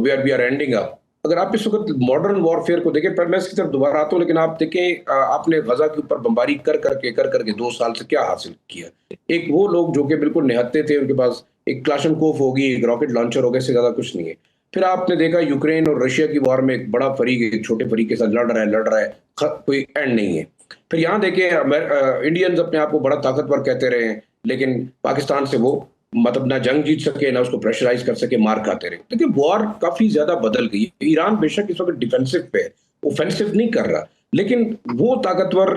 वी आर एंडिंग अप। अगर आप इस वक्त मॉडर्न वॉरफेयर को देखें, पर मैं इसकी तरफ दोबारा आता हूँ, लेकिन आप देखें आपने गजा के ऊपर बमबारी कर करके 2 साल से क्या हासिल किया। एक वो लोग जो कि बिल्कुल निहत्ते थे, उनके पास एक क्लाशनकोफ होगी, एक रॉकेट लॉन्चर होगा, इससे ज्यादा कुछ नहीं है। फिर आपने देखा यूक्रेन और रशिया की वॉर में एक बड़ा फरीक एक छोटे फरीक के साथ लड़ रहा है, कोई एंड नहीं है। फिर यहाँ देखें इंडियंस अपने आप को बड़ा ताकतवर कहते रहे हैं, लेकिन पाकिस्तान से वो मतलब ना जंग जीत सके, ना उसको प्रेशराइज कर सके, मार खाते रहे। देखिए वॉर काफी ज्यादा बदल गई। ईरान बेशक इस वक्त डिफेंसिव पे है, ऑफेंसिव नहीं कर रहा, लेकिन वो ताकतवर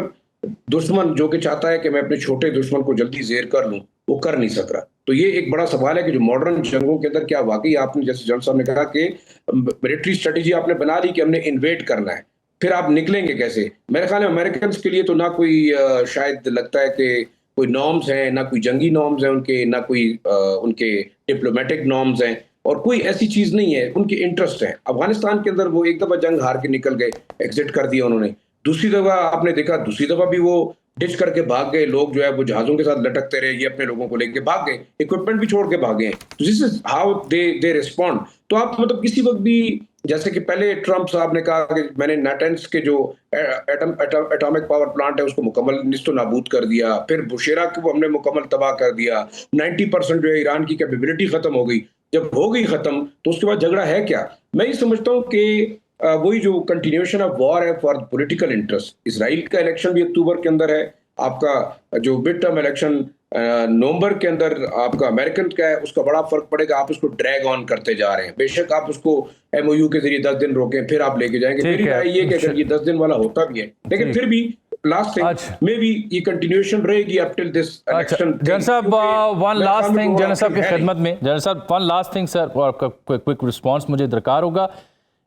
दुश्मन जो कि चाहता है कि मैं अपने छोटे दुश्मन को जल्दी जेर कर लूं, वो कर नहीं सक रहा। तो ये एक बड़ा सवाल है कि जो मॉडर्न जंगों के अंदर क्या वाकई आपने, जैसे जनरल साहब ने कहा कि मिलिट्री स्ट्रेटेजी आपने बना ली कि हमने इन्वेड करना है, फिर आप निकलेंगे कैसे? मेरे ख्याल में अमेरिकन के लिए तो ना कोई शायद लगता है कि कोई नॉर्म्स हैं, ना कोई जंगी नॉर्म्स हैं उनके, ना कोई उनके डिप्लोमेटिक नॉर्म्स हैं, और कोई ऐसी चीज नहीं है। उनके इंटरेस्ट हैं अफगानिस्तान के अंदर। वो एक दफा जंग हार के निकल गए, एग्जिट कर दिया उन्होंने। दूसरी दफा आपने देखा, दूसरी दफा भी वो डिच करके भाग गए। लोग जो है वो जहाजों के साथ लटकते रहे, ये अपने लोगों को लेके भाग गए, इक्विपमेंट भी छोड़ के भागे। तो this is how they respond. तो आप मतलब किसी वक्त भी, जैसे कि पहले ट्रंप साहब ने कहा कि मैंने नाटेंस के जो एटॉमिक पावर प्लांट है उसको मुकम्मल निस्तो नाबूद कर दिया, फिर बुशेरा को हमने मुकम्मल तबाह कर दिया, 90% जो है ईरान की कैपेबिलिटी खत्म हो गई। जब हो गई खत्म तो उसके बाद झगड़ा है क्या? मैं ये समझता हूँ कि वही जो कंटिन्यूएशन ऑफ वॉर है फॉर पॉलिटिकल इंटरेस्ट। इसराइल का इलेक्शन भी अक्टूबर के अंदर है, आपका जो मिड टर्म इलेक्शन नवंबर के अंदर आपका अमेरिकन का है, उसका बड़ा फर्क पड़ेगा। आप उसको ड्रैग ऑन करते जा रहे हैं। बेशक आप उसको एमओयू के जरिए 10 दिन रोकें, फिर आप लेके जाएंगे। मेरी राय ये कि अगर ये 10 दिन वाला होता भी है, लेकिन फिर भी लास्ट थिंग मे बी ये कंटिन्यूएशन रहेगी up till this election. General साहब वन लास्ट थिंग, जनरल साहब की खिदमत में, जनरल साहब वन लास्ट थिंग सर, और आपका क्विक रिस्पांस मुझे दरकार होगा।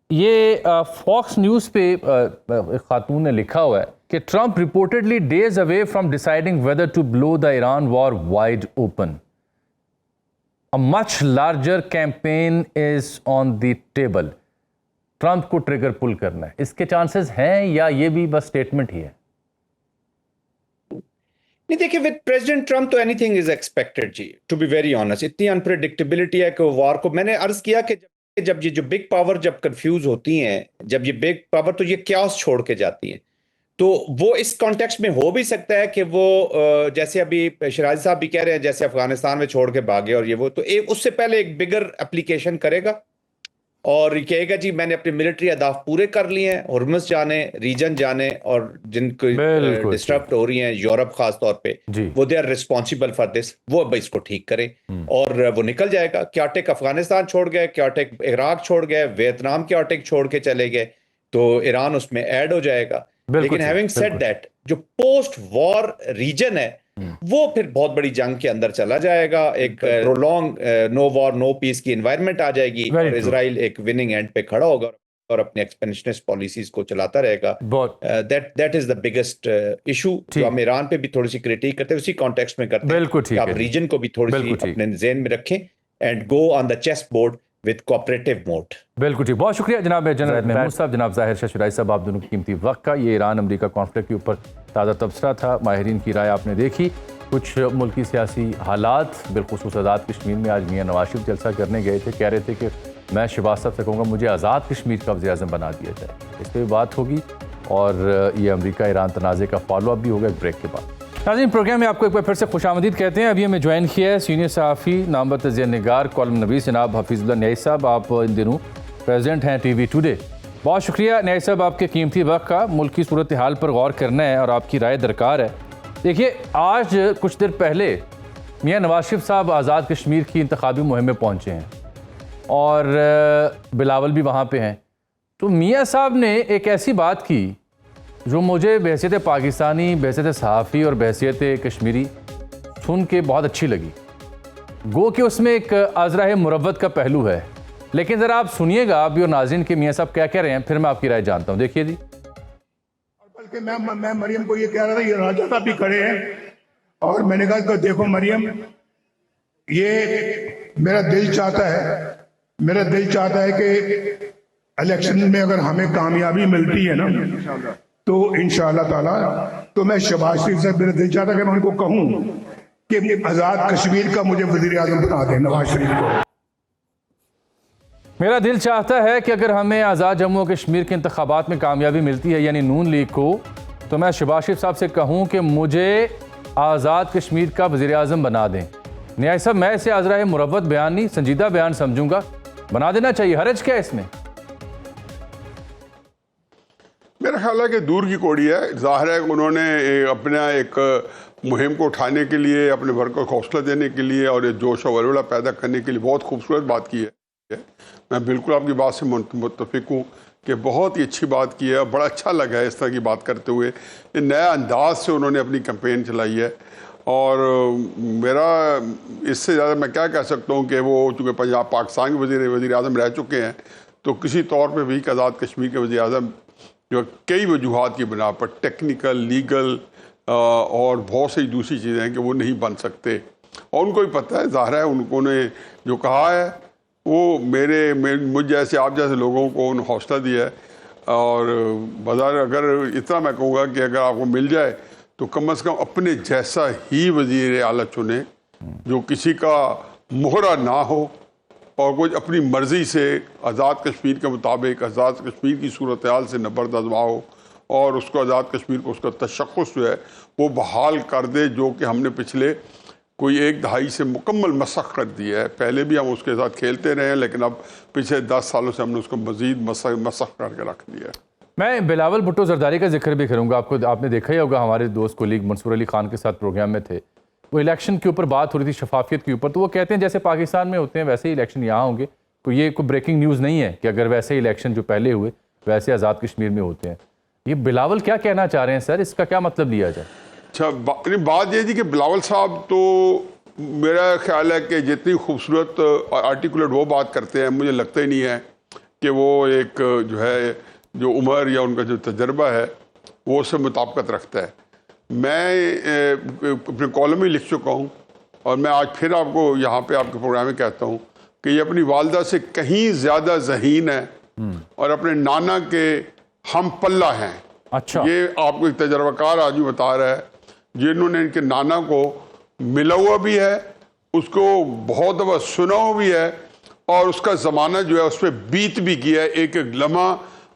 ये फॉक्स न्यूज़ पे एक खातून ने लिखा हुआ है कि Trump reportedly days away from deciding whether to blow the Iran war wide open, a much larger campaign is on the table. Trump को ट्रिगर पुल करना है, इसके चांसेस हैं या ये भी बस स्टेटमेंट ही है? नहीं देखिए, विद प्रेसिडेंट ट्रम्प तो एनीथिंग इज एक्सपेक्टेड जी, टू बी वेरी ऑनेस्ट। इतनी अनप्रेडिक्टेबिलिटी है कि वॉर को, मैंने अर्ज किया कि जब ये जो बिग पावर जब कंफ्यूज होती हैं, जब ये बिग पावर तो ये क्यास छोड़ के जाती हैं, तो वो इस कॉन्टेक्स्ट में हो भी सकता है कि वो जैसे अभी शराजी साहब भी कह रहे हैं, जैसे अफगानिस्तान में छोड़ के भागे और ये वो, तो उससे पहले एक बिगर एप्लीकेशन करेगा और कहेगा जी मैंने अपने मिलिट्री अहदाफ पूरे कर लिए हैं, हुर्मुज़ जाने, रीजन जाने, और जिनको डिस्टर्ब हो रही हैं यूरोप खास तौर पे, वो they are responsible for this, वो अब इसको ठीक करें और वो निकल जाएगा। क्याटेक अफगानिस्तान छोड़ गए, क्याटेक इराक छोड़ गए, वियतनाम क्याटेक छोड़ के चले गए, तो ईरान उसमें ऐड हो जाएगा। लेकिन हैविंग सेड दैट, जो पोस्ट वॉर रीजन है वो फिर बहुत बड़ी जंग के अंदर चला जाएगा, एक prolong no war no peace की एनवायरनमेंट आ जाएगी और इजराइल एक विनिंग एंड पे खड़ा होगा और अपने एक्सपेंशनिस्ट पॉलिसीज को चलाता रहेगा। That is the biggest issue जो हम ईरान पे भी थोड़ी सी क्रिटिक करते हैं, उसी कॉन्टेक्स्ट में करते हैं कि आप रीजन को भी थोड़ी सी अपने ज़हन में रखें and go on the chessboard with cooperative mode. बिल्कुल ठीक, बहुत शुक्रिया जनाब जनरल महमूद साहब, जनाब ज़ाहिर शाह शुराइसी साहब, आप दोनों की कीमती वक्त का। ये ईरान अमेरिका कॉन्फ्लिक्ट के ऊपर ताज़ा तबसरा था, माहिरीन की राय आपने देखी। कुछ मुल्की सियासी हालात, बिलखुसूस आज़ाद कश्मीर में आज मियाँ नवाज शरीफ जलसा करने गए थे, कह रहे थे कि मैं शहबाज साहब से कहूँगा मुझे आज़ाद कश्मीर का वज़ीर आज़म बना दिया जाए। इस पर बात होगी और ये अमेरिका ईरान तनाज़े का फॉलोअप भी होगा एक ब्रेक के बाद। नाज़रीन, प्रोग्राम में आपको एक बार फिर से खुशामदीद कहते हैं। अभी हमें ज्वाइन किया है सीनियर सहाफ़ी, नामवर तज़िया निगार, कॉलम नवीस जनाब हफीज़ुल्लाह न्याई साहब। आप इन दिनों प्रेसिडेंट हैं TV टुडे। बहुत शुक्रिया न्याई साहब आपके कीमती वक्त का। मुल्क की सूरत हाल पर गौर करना है और आपकी राय दरकार है। देखिए, आज कुछ देर पहले मियाँ नवाज शरीफ साहब आज़ाद कश्मीर की इंतखाबी मुहिम में पहुँचे हैं और बिलावल भी वहाँ पे हैं। तो मियाँ साहब ने एक ऐसी बात की जो मुझे बहैसियत पाकिस्तानी, बहैसियत सहाफ़ी और बहैसियत कश्मीरी सुन के बहुत अच्छी लगी। गो कि उसमें एक अज़राह मुरव्वत का पहलू है, लेकिन ज़रा आप सुनिएगा आप भी और नाज़रीन के मियाँ साहब क्या कह रहे हैं, फिर मैं आपकी राय जानता हूँ। देखिए जी। बल्कि मैं मरियम को ये कह रहा था, ये राजा साहब भी खड़े हैं और मैंने कहा कि देखो मरियम, ये मेरा दिल चाहता है कि इलेक्शन में अगर हमें कामयाबी मिलती है ना तो इंशाअल्लाह ताला, तो मैं शहबाज शरीफ से, मेरा दिल चाहता है कि मैं उनको कहूं कि आज़ाद कश्मीर का मुझे वज़ीर आज़म बना दें नवाज शरीफ को। मेरा दिल चाहता है कि अगर हमें आज़ाद जम्मू कश्मीर के इंतखाबात में कामयाबी मिलती है, यानी नून लीग को, तो मैं शहबाज शरीफ साहब से कहूँ कि मुझे आज़ाद कश्मीर का वज़ीर आज़म बना दें। न्याय साहब, मैं इसे अज़राह मुरव्वत बयान नहीं, संजीदा बयान समझूंगा, बना देना चाहिए, हरज क्या है इसमें? मेरा ख्याल है कि दूर की कौड़ी है। ज़ाहिर है कि उन्होंने अपना एक मुहिम को उठाने के लिए, अपने वर्कर को हौसला देने के लिए और एक जोश और वलवला पैदा करने के लिए बहुत खूबसूरत बात की है। मैं बिल्कुल आपकी बात से मुत्तफिक हूँ कि बहुत ही अच्छी बात की है। बड़ा अच्छा लगा है इस तरह की बात करते हुए, ये नया अंदाज से उन्होंने अपनी कैंपेन चलाई है। और मेरा इससे ज़्यादा मैं क्या कह सकता हूँ कि वो चूँकि पंजाब पाकिस्तान के वज़ीर आज़म रह चुके हैं, तो किसी तौर पर भी आज़ाद कश्मीर के वज़ीर आज़म जो कई वजूहात की बिना पर, टेक्निकल, लीगल और बहुत सी दूसरी चीज़ें हैं कि वो नहीं बन सकते। और उनको भी पता है, ज़ाहिर है उन्होंने जो कहा है वो मुझ जैसे आप जैसे लोगों को उन्होंने हौसला दिया है। और बाजार अगर इतना मैं कहूँगा कि अगर आपको मिल जाए तो कम से कम अपने जैसा ही वज़ीर आला चुने, जो किसी का मोहरा ना हो और कुछ अपनी मर्ज़ी से आज़ाद कश्मीर के मुताबिक आज़ाद कश्मीर की सूरत हाल से नबरदाज़मा हो और उसको आज़ाद कश्मीर को उसका तशख़्ख़ुस जो है वो बहाल कर दे, जो कि हमने पिछले कोई एक दहाई से मुकम्मल मसख़ कर दिया है। पहले भी हम उसके साथ खेलते रहे हैं, लेकिन अब पिछले 10 सालों से हमने उसको मज़ीद मसख़ करके रख दिया है। मैं बिलावल भुट्टो ज़रदारी का जिक्र भी करूँगा। आपने देखा ही होगा, हमारे दोस्त कोलीग मंसूर अली ख़ान के साथ प्रोग्राम में थे, वो इलेक्शन के ऊपर बात हो रही थी, शफाफियत के ऊपर। तो वो कहते हैं जैसे पाकिस्तान में होते हैं वैसे ही इलेक्शन यहाँ होंगे। तो ये कोई ब्रेकिंग न्यूज़ नहीं है कि अगर वैसे ही इलेक्शन जो पहले हुए वैसे आज़ाद कश्मीर में होते हैं। ये बिलावल क्या कहना चाह रहे हैं सर, इसका क्या मतलब लिया जाए? अच्छा, बात ये थी कि बिलावल साहब तो मेरा ख्याल है कि जितनी खूबसूरत आर्टिकुलेट वो बात करते हैं, मुझे लगता ही नहीं है कि वो एक जो है जो उम्र या उनका जो तजर्बा है वो उससे मुताबिकत रखता है। मैं अपने कॉलम में लिख चुका हूँ और मैं आज फिर आपको यहाँ पे आपके प्रोग्राम में कहता हूँ कि ये अपनी वालदा से कहीं ज़्यादा ज़हीन है और अपने नाना के हम पल्ला हैं। अच्छा, ये आपको एक तजर्बाकार आदमी बता रहा है जिन्होंने इनके नाना को मिला हुआ भी है, उसको बहुत दफ़ा सुना हुआ भी है, और उसका ज़माना जो है उस पर बीत भी किया है। एक एक लम्हा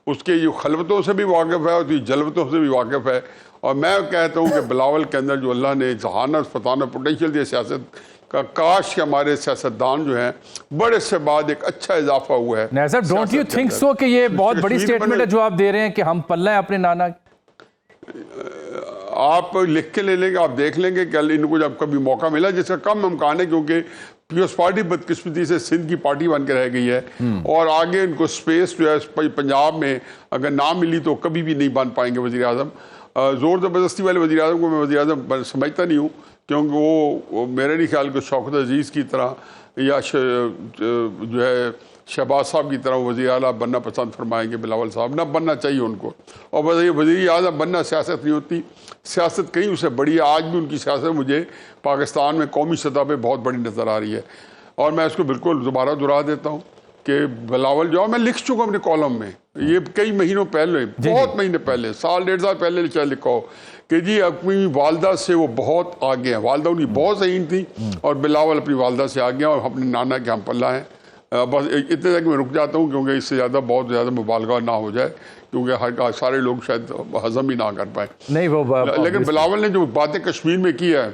उसके जो खलवतों से भी वाकिफ़ है, उसकी जलवतों से भी वाकिफ़ है। और मैं कहता हूँ कि बिलावल के अंदर जो अल्लाह ने जहानत फताना पोटेंशियल दिया सियासत का, काश के हमारे सियासतदान जो हैं बड़े से बाद एक अच्छा इजाफा हुआ है। नहीं sir, don't you think so कि ये बहुत बड़ी स्टेटमेंट है जो आप दे रहे हैं कि हम पल्ला है अपने नाना? आप लिख के ले लेंगे, आप देख लेंगे कल इनको जब कभी मौका मिला, जिसका कम इम्कान है क्योंकि पीपल्स पार्टी बदकिस्मती से सिंध की पार्टी बन के रह गई है, और आगे इनको स्पेस जो है पंजाब में अगर ना मिली तो कभी भी नहीं बन पाएंगे वज़ीर आज़म। ज़ोर ज़बरदस्ती वाले वज़ीर आज़म को मैं वज़ीर आज़म समझता नहीं हूँ, क्योंकि वो मेरे नहीं ख्याल को शौकत अजीज़ की तरह या जो है शहबाज साहब की तरह वज़ीर आला बनना पसंद फरमाएंगे। बिलावल साहब ना बनना चाहिए उनको। और वज़ीर आज़म बनना सियासत नहीं होती, सियासत कहीं उससे बड़ी है। आज भी उनकी सियासत मुझे पाकिस्तान में कौमी सतह पे बहुत बड़ी नज़र आ रही है, और मैं इसको बिल्कुल दोबारा दोहरा देता हूँ कि बिलावल जो मैं लिख चुका अपने कॉलम में, ये कई महीनों पहले, बहुत महीने पहले, साल डेढ़ साल पहले चाहे लिखा हो कि जी अपनी वालदा से वो बहुत आगे हैं। वालदा उनकी बहुत ज़हीन थी और बिलावल अपनी वालदा से आगे हैं और अपने नाना के हम पल्ला हैं। बस इतने तक मैं रुक जाता हूँ क्योंकि इससे ज़्यादा बहुत ज़्यादा मुबालगा ना हो जाए, क्योंकि हर सारे लोग शायद हजम ही ना कर पाए। नहीं वो लेकिन बिलावल ने जो बातें कश्मीर में की है,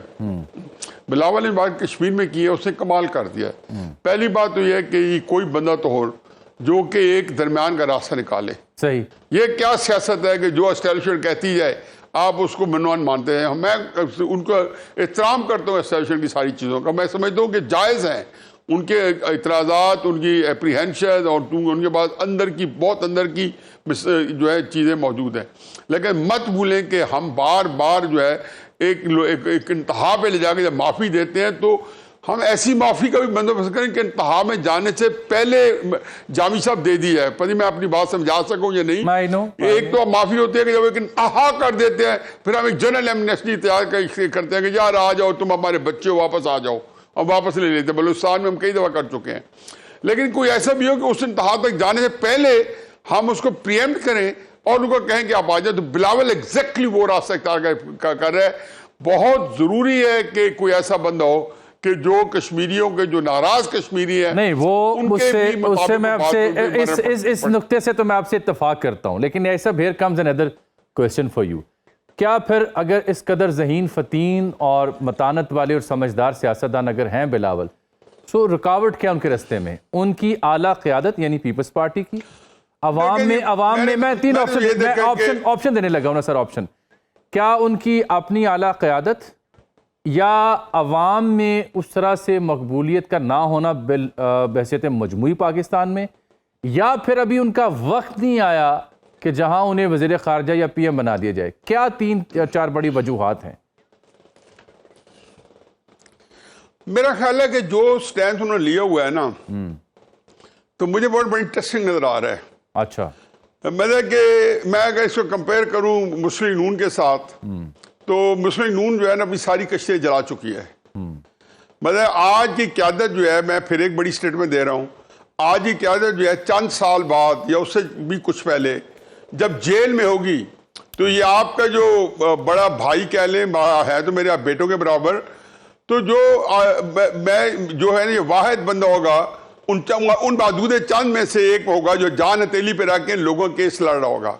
बिलावल ने बात कश्मीर में की है, उसने कमाल कर दिया है। पहली बात तो यह है कि कोई बंदा तो हो जो कि एक दरमियान का रास्ता निकाले। सही, ये क्या सियासत है कि जो एस्टैब्लिशमेंट कहती जाए आप उसको मनवान मानते हैं। मैं उनको एहतराम करता हूँ एस्टैब्लिशमेंट की सारी चीज़ों का, मैं समझता हूँ कि जायज़ हैं उनके इतराज़ात, उनकी एप्रीहेंशन, और उनके पास अंदर की बहुत अंदर की जो है चीज़ें मौजूद हैं। लेकिन मत भूलें कि हम बार बार जो है एक इंतहा पे ले जाके जब माफ़ी देते हैं तो हम ऐसी माफ़ी का भी बंदोबस्त करें कि इंतहा में जाने से पहले जामी साहब दे दी है। पता मैं अपनी बात समझा सकूं या नहीं। एक तो माफ़ी होती है कि जब एक इंतहा कर देते हैं, फिर हम एक जनरल एमनेस्टी तैयार करते हैं कि यार आ जाओ, तुम हमारे बच्चे हो, वापस आ जाओ, और वापस ले लेते हैं। बलूचिस्तान में हम कई दफ़ा कर चुके हैं। लेकिन कोई ऐसा भी हो कि उस इंतहा तक जाने से पहले हम उसको प्रिएम्प्ट करें और उनको कहें कि आप आ जाए। तो बिलावल एग्जैक्टली वो रास्ता कर रहे हैं। बहुत ज़रूरी है कि कोई ऐसा बंदा हो कि जो कश्मीरियों के जो नाराज कश्मीरी हैं, नहीं वो उससे मैं आपसे इस नुक्ते से तो मैं आपसे इत्तेफाक करता हूं। लेकिन ऐसा here comes another question for you. क्या फिर अगर इस कदर ज़हीन, फतीन और मतानत वाले और समझदार सियासतदान अगर हैं बिलावल, तो रुकावट क्या उनके रास्ते में? उनकी आला क़यादत यानी पीपल्स पार्टी की, अवाम में मैं तीन ऑप्शन देने लगा हूं ना सर। ऑप्शन क्या उनकी अपनी आला क़यादत, या अवाम में उस तरह से मकबूलियत का ना होना बहैसियत मजमूई पाकिस्तान में, या फिर अभी उनका वक्त नहीं आया कि जहां उन्हें वज़ीर ख़ारजा या पीएम बना दिया जाए? क्या तीन या चार बड़ी वजूहात हैं? मेरा ख्याल है कि जो स्टैंड उन्होंने लिया हुआ है ना, तो मुझे बहुत बड़ी इंटरेस्टिंग नजर आ रहा है। अच्छा, मतलब कि मैं अगर इसको कंपेयर करूं मुस्लिम नून के साथ, तो मुस्लिम नून जो है ना अपनी सारी कश्तियाँ जला चुकी है। मतलब आज की क़यादत जो है, मैं फिर एक बड़ी स्टेटमेंट दे रहा हूँ, आज की क़यादत जो है चंद साल बाद या उससे भी कुछ पहले जब जेल में होगी, तो ये आपका जो बड़ा भाई कह लें, है तो मेरे बेटों के बराबर, तो जो मैं जो है ना ये वाहिद बंदा होगा उन मादूद चंद में से एक होगा जो जान हथेली पे रख के लोगों केस लड़ रहा होगा।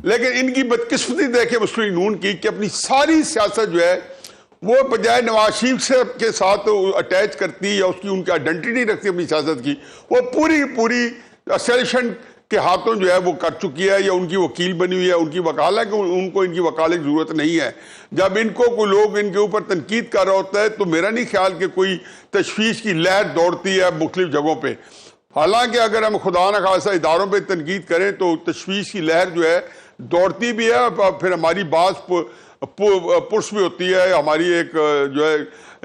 लेकिन इनकी बदकिस्मती देखे मुस्लिम नून की कि अपनी सारी सियासत जो है वो बजाय नवाज शरीफ के साथ अटैच करती है या उसकी उनकी आइडेंटिटी रखती अपनी सियासत की, वो पूरी एस्टेब्लिशमेंट के हाथों जो है वो कर चुकी है या उनकी वकील बनी हुई है, उनकी वकालत है कि उनको इनकी वकालत की जरूरत नहीं है। जब इनको कोई लोग इनके ऊपर तनकीद कर रहा होता है तो मेरा नहीं ख्याल कि कोई तशवीश की लहर दौड़ती है मुख्तलिफ जगहों पे। हालांकि अगर हम खुदा न खासा इदारों पे तनकीद करें तो तशवीश की लहर जो है दौड़ती भी है, फिर हमारी बात पुरुष भी होती है, हमारी एक जो है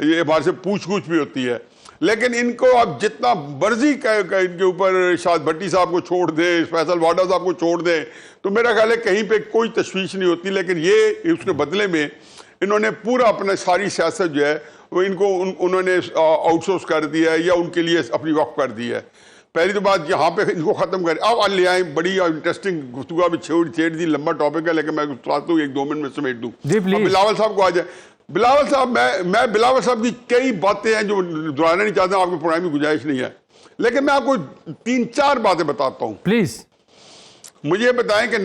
ये हमारे से पूछ भी होती है। लेकिन इनको अब जितना मर्जी इनके ऊपर शाद भट्टी साहब को छोड़ दें, फैसल वाडा साहब को छोड़ दें, तो मेरा ख्याल है कहीं पे कोई तशवीश नहीं होती। लेकिन ये उसके बदले में इन्होंने पूरा अपना सारी सियासत जो है वो इनको उन्होंने आउटसोर्स कर दिया है या उनके लिए अपनी वक्फ कर दी है। पहली तो बात यहाँ पे इनको ख़त्म करें। अब ले आए बड़ी इंटरेस्टिंग गुफ्तगू में छेड़ दी, लंबा टॉपिक है लेकिन मैं चाहता हूँ 1-2 मिनट में समेट दूँ। बिलावल साहब को आ जाए। बिलावल साहब, मैं बिलावल साहब की कई बातें हैं जो दोहराना नहीं चाहता, आपके प्रोग्राम में गुंजाइश नहीं है, लेकिन मैं आपको 3-4 बातें बताता हूं। प्लीज। मुझे बताएं कि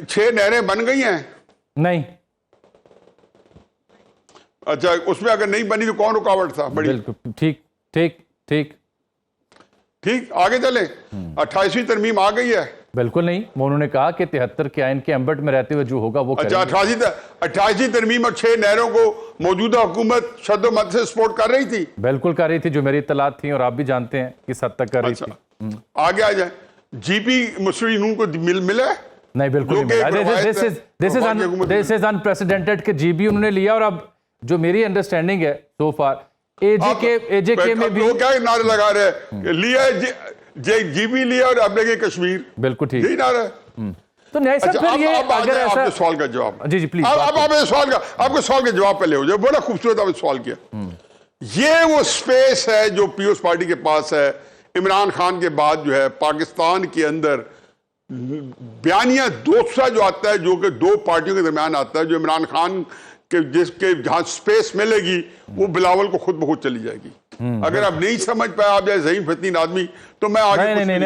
6 नहरें बन गई हैं? नहीं। अच्छा, उसमें अगर नहीं बनी तो कौन रुकावट था बड़ी? बिल्कुल ठीक ठीक ठीक ठीक, आगे चले। 28वीं तरमीम आ गई है? बिल्कुल नहीं, वो उन्होंने कहा कि 73 के आइन के एम्बट में रहते हुए जो होगा वो अच्छा, 28वीं तरमीम और 6 नहरों को मौजूदा हुकूमत शद्दोमत से सपोर्ट कर रही थी? बिल्कुल कर रही थी, जो मेरी इत्तलात थी और आप भी जानते हैं किस हद तक कर रही थी। आगे आ जाए, जीपी मुस्लिम नून को मिला? नहीं, बिल्कुल नहीं मिला। दिस इज अनप्रेसिडेंटेड कि जीबी उन्होंने लिया, और अब जो मेरी अंडरस्टैंडिंग है सो फार एजेके में भी क्या नारे लगा रहे, लिया जीबी लिया और अब लगे कश्मीर। बिल्कुल ठीक, यही नारा है। तो न्याय साहब फिर ये अगर ऐसा आपके सवाल का जवाब, जी जी प्लीज, अब आपके सवाल का जवाब पहले हो जाए। बड़ा खूबसूरत आपने सवाल किया। ये वो स्पेस है जो पीपुल्स पार्टी के पास है। इमरान खान के बाद जो है पाकिस्तान के अंदर बयानिया दूसरा जो आता है, जो कि 2 पार्टियों के दरमियान आता है, जो इमरान खान के जिसके जहां स्पेस मिलेगी वो बिलावल को खुद ब खुद चली जाएगी। अगर आप नहीं समझ पाए, आप जैसे ज़हीन फतीन आदमी, तो मैं आगे नहीं,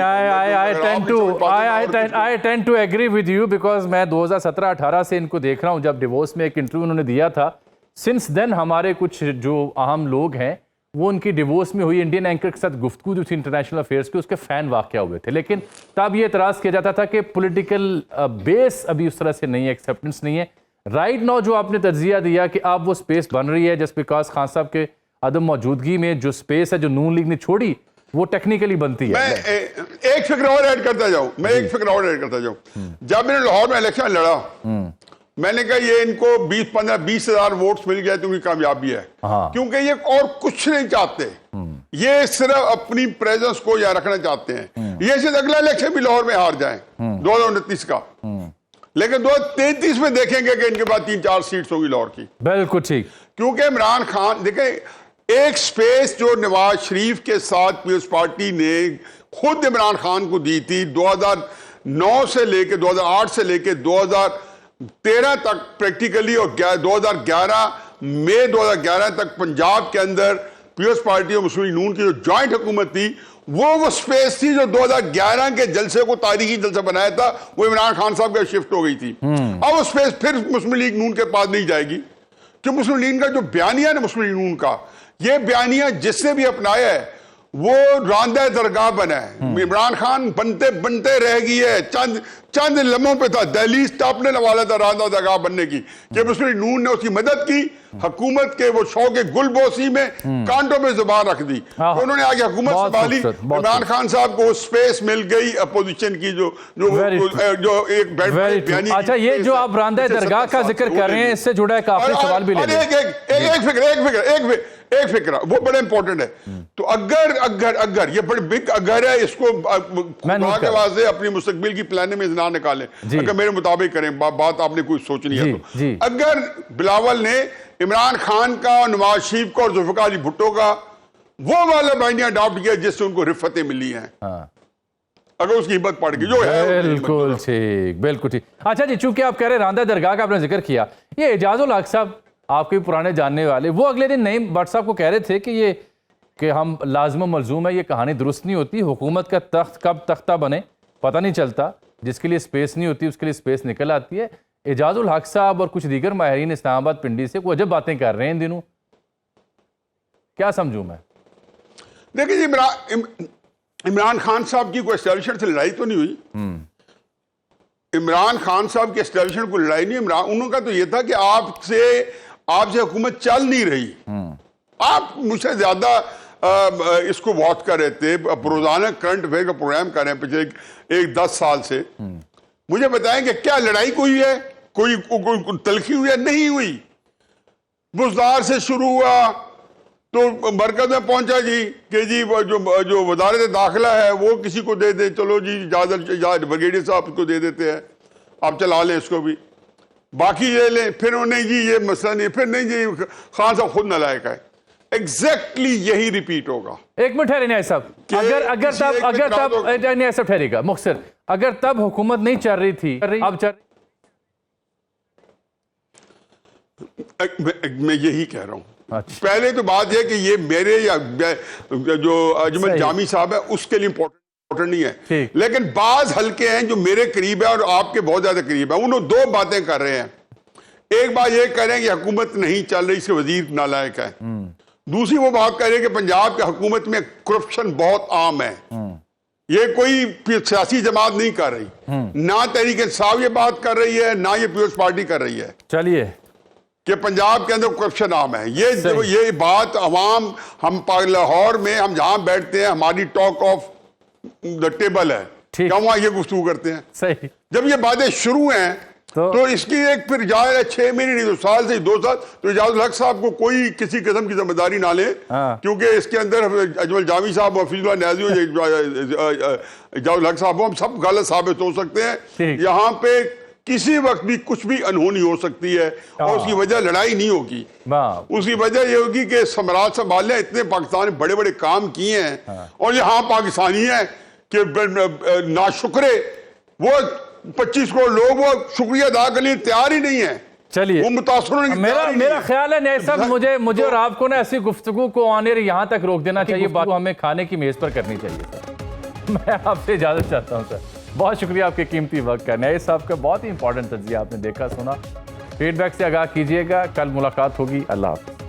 I tend to agree with you, because मैं 2017-18 से इनको देख रहा हूं, जब डिवोर्स में एक इंटरव्यू उन्होंने दिया था। सिंस देन हमारे कुछ जो अहम लोग हैं वो उनकी डिवोर्स में हुई इंडियन एंकर के साथ गुफ्तगू जो थी इंटरनेशनल अफेयर्स के, उसके फैन वाक़या हुए थे। लेकिन तब ये एतराज़ किया जाता था कि पॉलिटिकल बेस अभी उस तरह से नहीं है, एक्सेप्टेंस नहीं है। राइट नाउ जो आपने तज्जिया दिया कि अब वो स्पेस बन रही है जस्ट बिकॉज खान साहब के अदम मौजूदगी में, जो स्पेस है जो नून लीग ने छोड़ी वो टेक्निकली बनती है। मैं एक फिक्र और ऐड करता जाऊं, जब मैंने लाहौर में इलेक्शन लड़ा, मैंने कहा ये इनको 20 हज़ार वोट्स मिल गए तो उनकी कामयाबी है। क्योंकि ये और कुछ नहीं चाहते, ये सिर्फ अपनी प्रेजेंस को यहाँ रखना चाहते हैं। ये सिर्फ अगला इलेक्शन भी लाहौर में हार जाए 2029 का, लेकिन 2033 में देखेंगे कि इनके पास 3-4 सीट्स होगी लाहौर की। बिल्कुल ठीक, क्योंकि इमरान खान देखें, एक स्पेस जो नवाज शरीफ के साथ पीपुल्स पार्टी ने खुद इमरान खान को दी थी 2009 से लेके 2008 से लेके 2013 तक प्रैक्टिकली, और 2011 मई 2011 तक पंजाब के अंदर पीपुल्स पार्टी और मुस्लिम नून की जो जॉइंट हुकूमत थी, वो स्पेस थी जो 2011 के जलसे को तारीखी जलसा बनाया था, वो इमरान खान साहब का शिफ्ट हो गई थी। अब वो स्पेस फिर मुस्लिम लीग नून के पास नहीं जाएगी, कि मुस्लिम लीग का जो बयानिया है मुस्लिम लीग नून का, ये बयानिया जिसने भी अपनाया है वो रांदा दरगाह बना है। इमरान खान बनते बनते रह गई है, चंद लम्हों पे था, दहलीज टापने वाला था रांदा दरगाह बनने की, कि मुस्लिम नून ने उसकी मदद की, हुकूमत के वो शौक गुलबोसी में कांटों में जुबान रख दी, तो उन्होंने आगे हुकूमत संभाली। इमरान खान साहब को स्पेस मिल गई अपोजिशन की, जो एक बयानी। अच्छा, ये जो आप रांदा दरगाह का जिक्र कर रहे हैं, इससे जुड़ा एक आखिरी सवाल भी ले लें। एक फिक्र वो बड़ा इंपॉर्टेंट है। तो अगर ये बड़ी बिग अगर है, इसको के वास्ते अपनी मुस्तकबिल की प्लानिंग में ना निकालें, अगर मेरे मुताबिक करें, बात आपने कोई सोचनी है तो। अगर बिलावल ने इमरान खान का, नवाज शरीफ का और जुल्फ़िकार अली भुट्टो का वो वाला बाइनिया अडॉप्ट किया जिससे उनको रिफतें मिली हैं, अगर उसकी हिम्मत पड़ गई, जो है बिल्कुल ठीक, बिल्कुल ठीक। अच्छा जी, चूंकि आप कह रहे हैं रांदा दरगाह का आपने जिक्र किया, ये एजाजुल हक साहब आपके पुराने जानने वाले, वो अगले दिन नईम भट्ट साहब को कह रहे थे कि हम लाज़िम मलजूम है, ये कहानी दुरुस्त नहीं होती, हुकूमत का तख्त कब तख्ता बने पता नहीं चलता, जिसके लिए स्पेस नहीं होती उसके लिए स्पेस निकल आती है। एजाजुल हक साहब और कुछ दीगर माहिरीन इस्लामाबाद पिंडी से कोई अजब बातें कर रहे हैं इन दिनों, क्या समझूं मैं? देखिए, इमरान खान साहब की कोई एस्टैब्लिशमेंट से लड़ाई तो नहीं हुई। इमरान खान साहब के एस्टैब्लिशमेंट को लड़ाई नहीं, उनका तो यह था कि आपसे हुकूमत चल नहीं रही, आप मुझसे ज्यादा इसको वॉच कर रहे थे, रोजाना करंट अफेयर का प्रोग्राम कर रहे हैं पिछले 10 साल से। मुझे बताएं कि क्या लड़ाई कोई है, कोई तलखी हुई है? नहीं हुई। बुज़दार से शुरू हुआ तो मरकज में पहुंचा जी कि जी जो वजारत दाखिला है वो किसी को दे दे, चलो जी इजाजत ब्रिगेडियर साहब को दे देते हैं, आप चला लें इसको भी, बाकी ये लें। फिर नहीं जी ये मसला नहीं, फिर नहीं जी खान साहब खुद नालायक है। एग्जैक्टली यही रिपीट होगा। एक मिनट ठहरे न्याय साहब, अगर तब न्याय साहब ठहरेगा मुख्तर, अगर तब हुकूमत नहीं चल रही थी, अब चल मैं यही कह रहा हूँ। अच्छा। पहले तो बात है कि ये मेरे या जो अजमल सही। जामी साहब है उसके लिए इम्पोर्टेंट नहीं है, ठीक। लेकिन बाज हल्के हैं जो मेरे करीब है और आपके बहुत ज्यादा करीब है, उन्होंने दो बातें कर रहे हैं। एक बात ये कह रहे हैं कि हुकूमत नहीं चल रही, इसके वजीर नालायक है। दूसरी वो बात कह रहे हैं कि पंजाब की हुकूमत में करप्शन बहुत आम है। ये कोई सियासी जमात नहीं कर रही, ना तहरीक इंसाफ ये बात कर रही है, ना ये पीपल्स पार्टी कर रही है चलिए कि पंजाब के अंदर करप्शन आम है। ये बात अवाम, हम लाहौर में हम जहां बैठते हैं हमारी टॉक ऑफ द टेबल है, ठीक। क्या वहां ये गुफ्तगू करते हैं। सही। जब ये बातें शुरू हैं तो इसकी एक फिर जाए 6 महीने नहीं तो साल से 2 साल, तो इजाजुल हक साहब को कोई किसी किस्म की जिम्मेदारी ना ले, हाँ। क्योंकि इसके अंदर अजमल जामी साहब, हफीजुल्लाह न्याज़ी, इजाजुल हक साहब, हम सब गलत साबित हो सकते हैं। यहाँ पे किसी वक्त भी कुछ भी अनहोनी हो सकती है और उसकी वजह लड़ाई नहीं होगी, उसकी वजह ये होगी कि सम्राट संभाले इतने पाकिस्तान ने बड़े बड़े काम किए हैं और यहाँ पाकिस्तानी है कि नाशुक्रे वो 25 करोड़ लोग वो शुक्रिया अदा करने के लिए तैयार ही नहीं है। चलिए, वो मुतासर मेरा ख्याल है नहीं सब मुझे और आपको ना ऐसी गुफ्तगू को ऑनर यहाँ तक रोक देना चाहिए, बात हमें खाने की मेज पर करनी चाहिए सर। मैं आपसे इजाजत चाहता हूँ सर, बहुत शुक्रिया आपके कीमती वक्त का। नए साहब का बहुत ही इंपॉर्टेंट तज्जिया आपने देखा सुना, फीडबैक से आगाह कीजिएगा। कल मुलाकात होगी, अल्लाह हाफ़िज़।